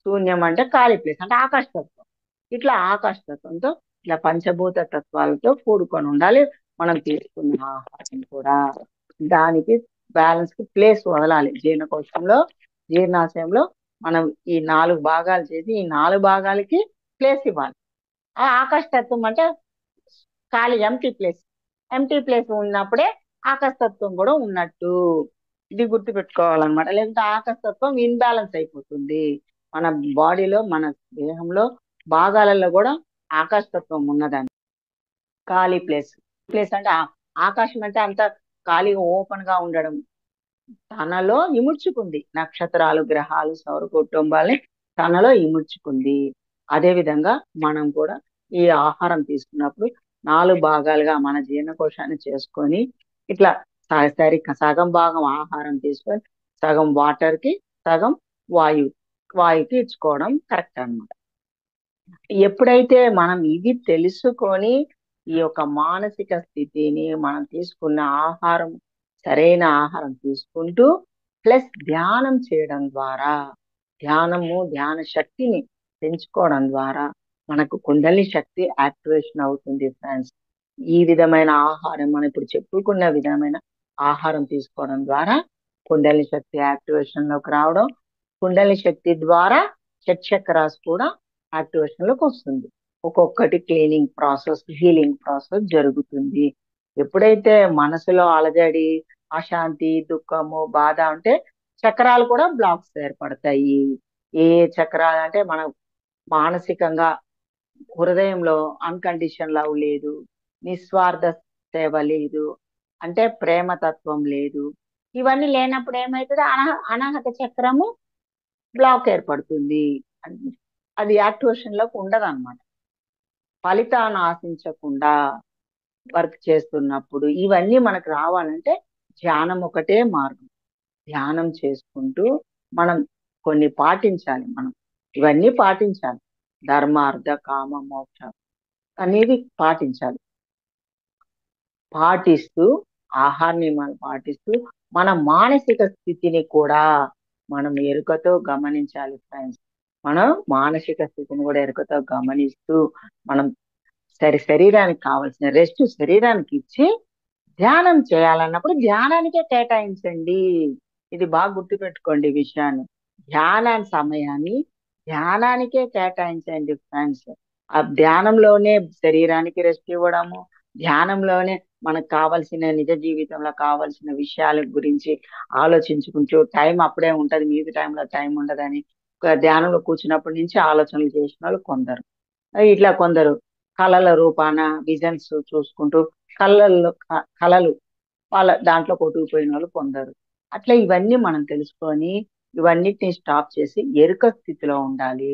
శూన్యం అంటే ఖాళీ ప్లేస్ అంటే ఆకాశతత్వం. ఇట్లా ఆకాశతత్వంతో ఇట్లా పంచభూత తత్వాలతో కూడుకొని ఉండాలి మనం తీసుకున్న ఆహారం కూడా. దానికి బ్యాలెన్స్ కి ప్లేస్ వదలాలి. జీర్ణాశయంలో మనం ఈ 4 భాగాలు చేసి ఈ 4 భాగాలకి ప్లేస్ ఇవ్వాలి. ఆ ఆకాశతత్వం అంటే ఖాళీ ఎంటీ ప్లేస్ ఉన్నప్పుడే ఆకాశతత్వం కూడా ఉన్నట్టు. ఇది గుర్తు పెట్టుకోవాలన్నమాట. లేదంటే ఆకాశతత్వం ఇన్బ్యాలెన్స్ అయిపోతుంది. మన బాడీలో, మన దేహంలో భాగాలలో కూడా ఆకాశతత్వం ఉన్నదని. ఖాళీ ప్లేస్ అంటే ఆకాశం అంటే అంత ఖాళీగా ఓపెన్ గా ఉండడం. తనలో ఇముడ్చుకుంది నక్షత్రాలు, గ్రహాలు, సౌర కుటుంబాలని తనలో ఇముడ్చుకుంది. అదే విధంగా మనం కూడా ఈ ఆహారం తీసుకున్నప్పుడు 4 భాగాలుగా మన జీర్ణకోశాన్ని చేసుకొని ఇట్లా సగం భాగం ఆహారం తీసుకొని సగం వాటర్ కి, సగం వాయువుకి ఇచ్చుకోవడం కరెక్ట్ అన్నమాట. ఎప్పుడైతే మనం ఇది తెలుసుకొని ఈ యొక్క మానసిక స్థితిని మనం తీసుకున్న ఆహారం, సరైన ఆహారం తీసుకుంటూ ప్లస్ ధ్యానం చేయడం ద్వారా, ధ్యాన శక్తిని పెంచుకోవడం ద్వారా మనకు కుండలి శక్తి యాక్టివేషన్ అవుతుంది ఫ్రెండ్స్. ఈ విధమైన ఆహారం, మనం ఇప్పుడు చెప్పుకున్న విధమైన ఆహారం తీసుకోవడం ద్వారా కుండలి శక్తి యాక్టివేషన్ లోకి రావడం, కుండలి శక్తి ద్వారా షట్చక్రాస్ కూడా యాక్టివేషన్ లోకి వస్తుంది. ఒక్కొక్కటి క్లీనింగ్ ప్రాసెస్, హీలింగ్ ప్రాసెస్ జరుగుతుంది. ఎప్పుడైతే మనసులో అలజడి, అశాంతి, దుఃఖము, బాధ అంటే చక్రాలు కూడా బ్లాక్స్ ఏర్పడతాయి. ఏ చక్రాలు అంటే మనం మానసికంగా హృదయంలో అన్కండిషన్ లవ్ లేదు, నిస్వార్థ సేవ లేదు, అంటే ప్రేమతత్వం లేదు. ఇవన్నీ లేనప్పుడు ఏమవుతుంది? అనాహత చక్రము బ్లాక్ ఏర్పడుతుంది. అది యాక్టివేషన్ లోకి ఉండదు అనమాట. ఫలితాన్ని ఆశించకుండా వర్క్ చేస్తున్నప్పుడు ఇవన్నీ మనకు రావాలంటే ధ్యానం ఒకటే మార్గం. ధ్యానం చేసుకుంటూ మనం కొన్ని పాటించాలి. మనం ఇవన్నీ పాటించాలి. ధర్మ, అర్థ, కామ, మోక్ష అనేది పాటించాలి. పాటిస్తూ ఆహార నియమాలు పాటిస్తూ మన మానసిక స్థితిని కూడా మనం ఎరుకతో గమనించాలి ఫ్రెండ్స్. మనం మానసిక స్థితిని కూడా ఎరుకతో గమనిస్తూ మనం శరీరానికి కావాల్సిన రెస్ట్ శరీరానికి ఇచ్చి ధ్యానం చేయాలన్నప్పుడు ధ్యానానికే కేటాయించండి. ఇది బాగా గుర్తుపెట్టుకోండి ఈ విషయాన్ని. సమయాన్ని ధ్యానానికే కేటాయించండి ఫ్రెండ్స్. ఆ ధ్యానంలోనే శరీరానికి రెస్ట్ ఇవ్వడము, ధ్యానంలోనే మనకు కావాల్సిన నిజ జీవితంలో కావాల్సిన విషయాల గురించి ఆలోచించుకుంటూ, టైం అప్పుడే ఉంటది, మిగతా టైంలో టైం ఉండదని ఒక ధ్యానంలో కూర్చున్నప్పటి నుంచి ఆలోచనలు చేసిన వాళ్ళు కొందరు. ఇట్లా కొందరు కళల రూపాన విజన్స్ చూసుకుంటూ కళలు వాళ్ళ దాంట్లో కొట్టుకుపోయిన వాళ్ళు కొందరు. అట్లా ఇవన్నీ మనం తెలుసుకొని ఇవన్నిటిని స్టాప్ చేసి ఎరుక స్థితిలో ఉండాలి.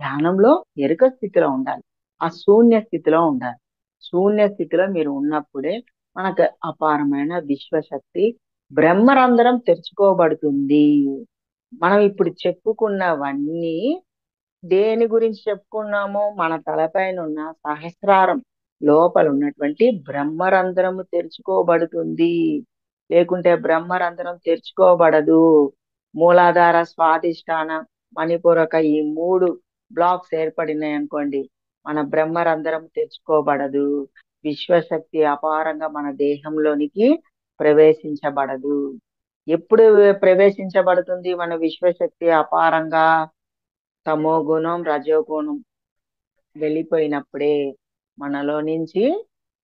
ధ్యానంలో ఎరుక స్థితిలో ఉండాలి. ఆ శూన్య స్థితిలో ఉండాలి. శూన్య స్థితిలో మీరు ఉన్నప్పుడే మనకు అపారమైన విశ్వశక్తి బ్రహ్మరంధ్రం తెరుచుకోబడుతుంది. మనం ఇప్పుడు చెప్పుకున్నవన్నీ దేని గురించి చెప్పుకున్నామో మన తలపైన ఉన్న సహస్రారం లోపల ఉన్నటువంటి బ్రహ్మరంధ్రము తెరుచుకోబడుతుంది. లేకుంటే బ్రహ్మరంధ్రం తెరుచుకోబడదు. మూలాధార, స్వాదిష్టాన, మణిపూరక ఈ 3 బ్లాక్స్ ఏర్పడినాయి అనుకోండి, మన బ్రహ్మరంధ్రం తెరుచుకోబడదు. విశ్వశక్తి అపారంగా మన దేహంలోనికి ప్రవేశించబడదు. ఎప్పుడు ప్రవేశించబడుతుంది మన విశ్వశక్తి అపారంగా? తమో గుణం, రజోగుణం వెళ్ళిపోయినప్పుడే. మనలో నుంచి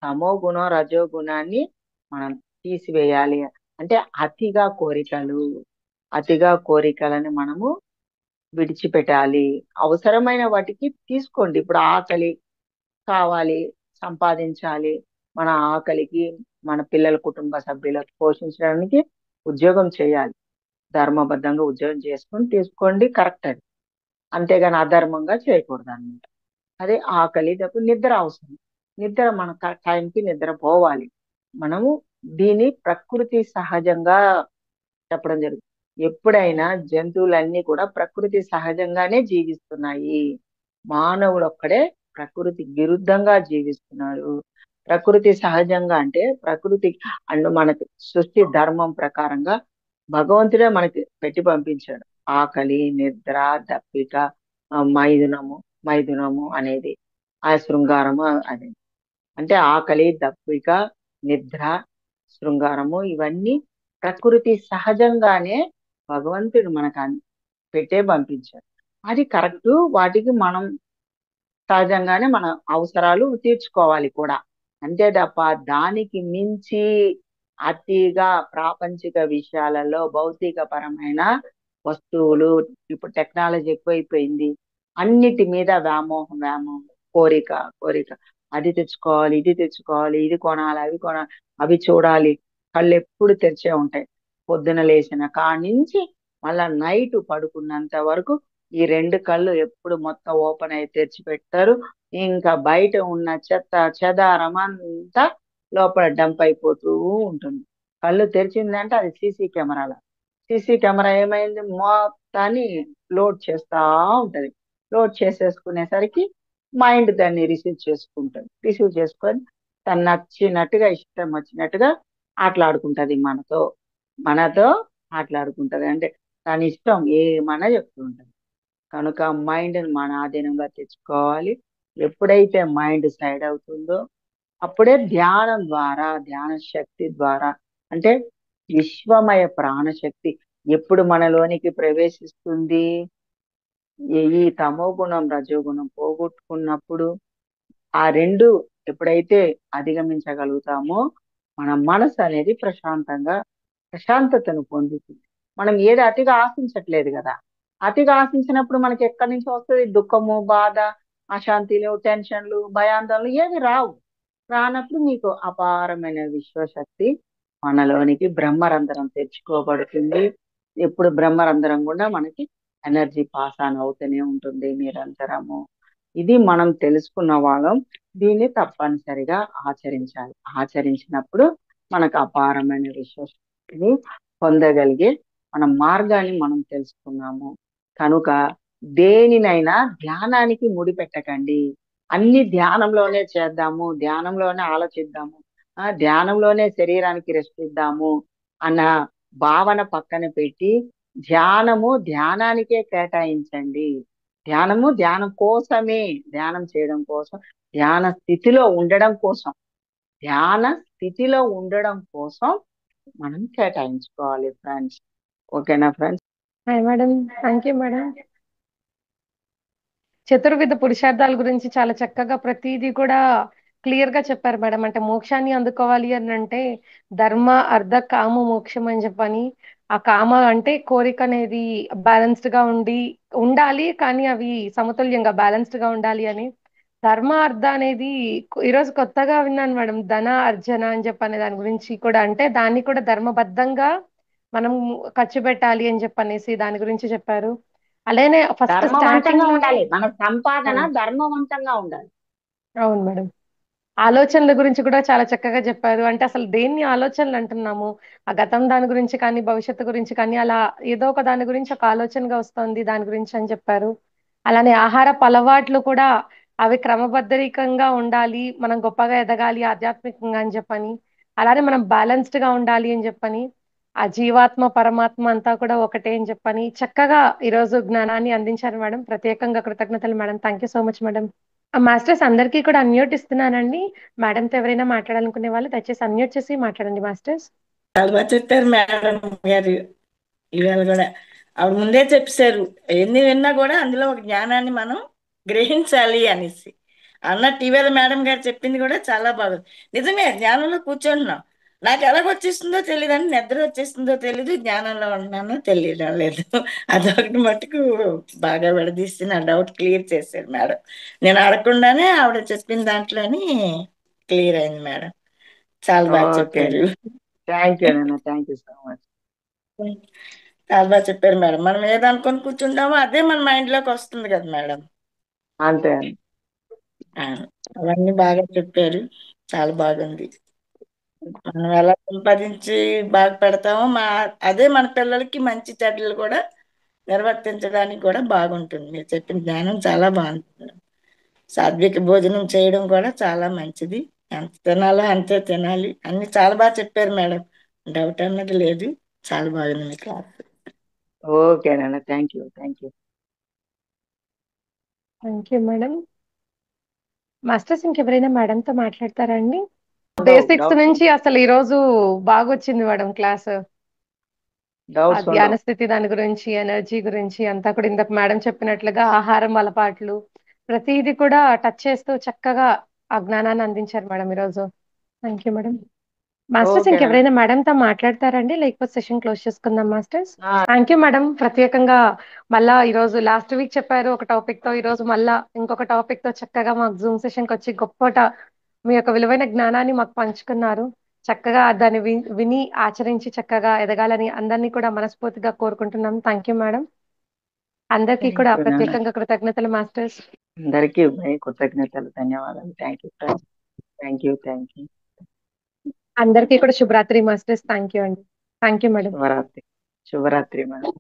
తమో గుణం, రజోగుణాన్ని మనం తీసివేయాలి. అంటే అతిగా కోరికలని మనము విడిచిపెట్టాలి. అవసరమైన వాటికి తీసుకోండి. ఇప్పుడు ఆకలి కావాలి, సంపాదించాలి. మన ఆకలికి మన పిల్లల కుటుంబ సభ్యులకు పోషించడానికి ఉద్యోగం చేయాలి. ధర్మబద్ధంగా ఉద్యోగం చేసుకొని తీసుకోండి, కరెక్ట్ అది. అంతేగాని అధర్మంగా చేయకూడదు అన్నమాట. అదే ఆకలి, తప్పు నిద్ర అవసరం. నిద్ర మన టైంకి నిద్ర పోవాలి. మనము దీని ప్రకృతి సహజంగా చెప్పడం జరుగుతుంది. ఎప్పుడైనా జంతువులన్నీ కూడా ప్రకృతి సహజంగానే జీవిస్తున్నాయి. మానవుడు ఒక్కడే ప్రకృతి విరుద్ధంగా జీవిస్తున్నాడు. ప్రకృతి సహజంగా అంటే ప్రకృతి అండ్ మనకి సృష్టి ధర్మం ప్రకారంగా భగవంతుడే మనకి పెట్టి పంపించాడు. ఆకలి, నిద్ర, దప్పిక, మైథునము అనేది, ఆ శృంగారము అనేది. అంటే ఆకలి, దప్పిక, నిద్ర, శృంగారము ఇవన్నీ ప్రకృతి సహజంగానే భగవంతుడు మనకు పెట్టే పంపించాడు. అది కరెక్ట్. వాటికి మనం సహజంగానే మన అవసరాలు తీర్చుకోవాలి కూడా. అంతే తప్ప దానికి మించి అతిగా ప్రాపంచిక విషయాలలో భౌతిక పరమైన వస్తువులు, ఇప్పుడు టెక్నాలజీ ఎక్కువైపోయింది, అన్నిటి మీద వ్యామోహం, కోరిక, అది తెచ్చుకోవాలి, ఇది తెచ్చుకోవాలి, ఇది కొనాలి, అవి కొనాలి, అవి చూడాలి. కళ్ళు ఎప్పుడు తెరిచే ఉంటాయి. పొద్దున లేచిన కానించి మళ్ళా నైట్ పడుకున్నంత వరకు ఈ 2 కళ్ళు ఎప్పుడు మొత్తం ఓపెన్ అయి తెరిచిపెట్టారు. ఇంకా బయట ఉన్న చెత్త చెదారం అంతా లోపల డంప్ అయిపోతూ ఉంటుంది. కళ్ళు తెరిచిందంటే అది సీసీ కెమెరా ఏమైంది, మొత్తాన్ని లోడ్ చేస్తా ఉంటది. లోడ్ చేసేసుకునేసరికి మైండ్ దాన్ని రిసీవ్ చేసుకొని తను నచ్చినట్టుగా ఇష్టం వచ్చినట్టుగా ఆటలాడుకుంటది మనతో ఆటలాడుకుంటది. అంటే తన ఇష్టం ఏమన్నా చెప్తూ ఉంటది. కనుక మైండ్ని మన ఆధీనంగా తెచ్చుకోవాలి. ఎప్పుడైతే మైండ్ సైడ్ అవుతుందో అప్పుడే ధ్యాన శక్తి ద్వారా, అంటే విశ్వమయ ప్రాణశక్తి ఎప్పుడు మనలోనికి ప్రవేశిస్తుంది? ఈ తమో గుణం, రజోగుణం పోగొట్టుకున్నప్పుడు, ఆ 2 ఎప్పుడైతే అధిగమించగలుగుతామో మన మనసు అనేది ప్రశాంతతను పొందుతుంది. మనం ఏది అతిగా ఆశించట్లేదు కదా. అతిగా ఆశించినప్పుడు మనకి ఎక్కడి నుంచి వస్తుంది? దుఃఖము, బాధ, అశాంతిలు, టెన్షన్లు, భయాందోళనలు ఏవి రావు. రానప్పుడు మీకు అపారమైన విశ్వశక్తి మనలోనికి బ్రహ్మరంధ్రం తెచ్చుకోబడుతుంది. ఎప్పుడు బ్రహ్మరంధ్రం కూడా మనకి ఎనర్జీ పాస్ ఆన్ అవుతూనే ఉంటుంది నిరంతరము. ఇది మనం తెలుసుకున్న వాళ్ళం. దీన్ని తప్పనిసరిగా ఆచరించాలి. ఆచరించినప్పుడు మనకు అపారమైన విశ్వశక్తిని పొందగలిగే మన మార్గాన్ని మనం తెలుసుకున్నాము. కనుక దేనినైనా ధ్యానానికి ముడిపెట్టకండి. అన్ని ధ్యానంలోనే చేద్దాము, ధ్యానంలోనే ఆలోచిద్దాము, ధ్యానంలోనే శరీరానికి రెస్ట్ ఇద్దాము అన్న భావన పక్కన పెట్టి ధ్యానానికే కేటాయించండి. ధ్యానం కోసమే, ధ్యానం చేయడం కోసం, ధ్యాన స్థితిలో ఉండడం కోసం మనం కేటాయించుకోవాలి ఫ్రెండ్స్. ఓకేనా friends? Hi madam, thank you madam. చతుర్విధ పురుషార్థాల గురించి చాలా చక్కగా ప్రతిదీ కూడా క్లియర్ గా చెప్పారు మేడం. అంటే మోక్షాన్ని అందుకోవాలి అని అంటే ధర్మ అర్ధ కామ మోక్షం అని చెప్పని, ఆ కామ అంటే కోరిక అనేది బ్యాలెన్స్డ్ గా ఉండాలి, కానీ అవి సమతుల్యంగా బ్యాలెన్స్డ్ గా ఉండాలి అని. ధర్మ అర్ధ అనేది ఈరోజు కొత్తగా విన్నాను మేడం. ధన అర్జన అని చెప్పనే దాని గురించి కూడా, అంటే దాన్ని కూడా ధర్మబద్ధంగా మనం ఖర్చు పెట్టాలి అని చెప్పనేసి దాని గురించి చెప్పారు. అలానే ఫస్ట్ ధర్మవంతంగా స్టార్టింగ్ లోనే. ఉండాలి, మన సంపాదన అవును. ధర్మవంతంగా ఉండాలి. అవును మేడం. ఆలోచనల గురించి కూడా చాలా చక్కగా చెప్పారు. అంటే అసలు దేన్ని ఆలోచనలు అంటున్నాము? ఆ గతం దాని గురించి కానీ, భవిష్యత్తు గురించి కానీ, అలా ఏదో ఒక దాని గురించి ఒక ఆలోచనగా వస్తుంది దాని గురించి అని చెప్పారు. అలానే ఆహారపు అలవాట్లు కూడా అవి క్రమబద్ధకంగా ఉండాలి. మనం గొప్పగా ఎదగాలి ఆధ్యాత్మికంగా అని చెప్పని. అలానే మనం బ్యాలెన్స్డ్ గా ఉండాలి అని చెప్పని. ఆ జీవాత్మ, పరమాత్మ అంతా కూడా ఒకటే అని చెప్పని చక్కగా ఈరోజు జ్ఞానాన్ని అందించారు మేడం. ప్రత్యేకంగా కృతజ్ఞతలు madam. Thank you so much madam. Masters అందరికీ కూడా అన్మ్యూట్ ఇస్తున్నానండి. మేడంతో ఎవరైనా మాట్లాడాలనుకునే వాళ్ళు దయచేసి అన్మ్యూట్ చేసి మాట్లాడండి మాస్టర్స్. చాలా బాగా చెప్పారు మేడం గారు. ఇవాళ కూడా ఆవిడ ముందే చెప్పారు, ఎన్ని విన్నా కూడా అందులో ఒక జ్ఞానాన్ని మనం గ్రహించాలి అనేసి అన్నట్టు. ఇవాళ మేడం గారు చెప్పింది కూడా చాలా బాగుంది. నిజమే, జ్ఞానంలో కూర్చుంటున్నాం, నాకు ఎలాగొచ్చేస్తుందో తెలియదు, అని నిద్ర వచ్చేస్తుందో తెలీదు, జ్ఞానంలో ఉంటున్నానో తెలియడం లేదు. అదొకటి మటుకు బాగా విడదీసి నా డౌట్ క్లియర్ చేశారు మేడం. నేను అడగకుండానే ఆవిడ చెప్పిన దాంట్లోని క్లియర్ అయింది మేడం. చాలా బాగా ఓకే చెప్పారు. థ్యాంక్ యూ నాన్న, థ్యాంక్ యూ సో మచ్. చాలా బాగా చెప్పారు మేడం. మనం ఏదనుకొని కూర్చుంటామో అదే మన మైండ్ లోకి వస్తుంది కదా మేడం. అంతే అండి. ఆ, అవన్నీ బాగా చెప్పారు. చాలా బాగుంది. మనం ఎలా సంపాదించి బాగా పెడతామో అదే మన పిల్లలకి మంచి చెడ్డలు కూడా నిర్వర్తించడానికి కూడా బాగుంటుంది. మీరు చెప్పిన జ్ఞానం చాలా బాగుంటుంది. సాత్విక భోజనం చేయడం కూడా చాలా మంచిది. ఎంత తినాలో అంతే తినాలి. అన్ని చాలా బాగా చెప్పారు మేడం. డౌట్ అన్నది లేదు. చాలా బాగుంది మీ క్లాస్. ఓకే నాన్న, thank you, thank you. Thank you madam. Masters ఇంకెవరైనా మేడంతో మాట్లాడతారా అండి? ఉండవు బేసిక్స్ డౌట్స్, నుంచి అసలు ఈ రోజు బాగా వచ్చింది మేడం క్లాస్. ఆ డౌట్స్ ధ్యాన ఉండవు. స్థితి దాని గురించి, ఎనర్జీ గురించి అంతా కూడా ఇందాక మేడం చెప్పినట్లుగా ఆహారం అలవాట్లు ప్రతిదీ కూడా టచ్ చేస్తూ చక్కగా ఆ జ్ఞానాన్ని అందించారు మేడం ఈరోజు. Thank you madam. Masters okay నాన్న. ఇంకెవరైనా మేడంతో మాట్లాడతారండి, లేకపోతే సెషన్ క్లోజ్ చేసుకుందాం మాస్టర్స్? ఆ, థ్యాంక్ యూ మేడం. ప్రత్యేకంగా మళ్ళా ఈ రోజు లాస్ట్ వీక్ చెప్పారు ఒక టాపిక్ తో, ఈ రోజు మళ్ళా ఇంకొక టాపిక్ తో చక్కగా మాకు జూమ్ సెషన్ కి వచ్చి మీ యొక్క విలువైన జ్ఞానాన్ని మాకు పంచుకున్నారు. చక్కగా దాన్ని విని ఆచరించి చక్కగా ఎదగాలని అందరినీ కూడా మనస్ఫూర్తిగా కోరుకుంటున్నాం. Thank you madam. అందరికీ థ్యాంక్ కూడా యూ నాన్న. ప్రత్యేకంగా కృతజ్ఞతలు మాస్టర్స్. అందరికీ కృతజ్ఞతలు, ధన్యవాదాలు. Thank you, thank you, thank you. అందరికీ కూడా శుభరాత్రి మాస్టర్స్. థ్యాంక్ యూ అండి. Thank you madam. శుభరాత్రి. శుభరాత్రి మేడం.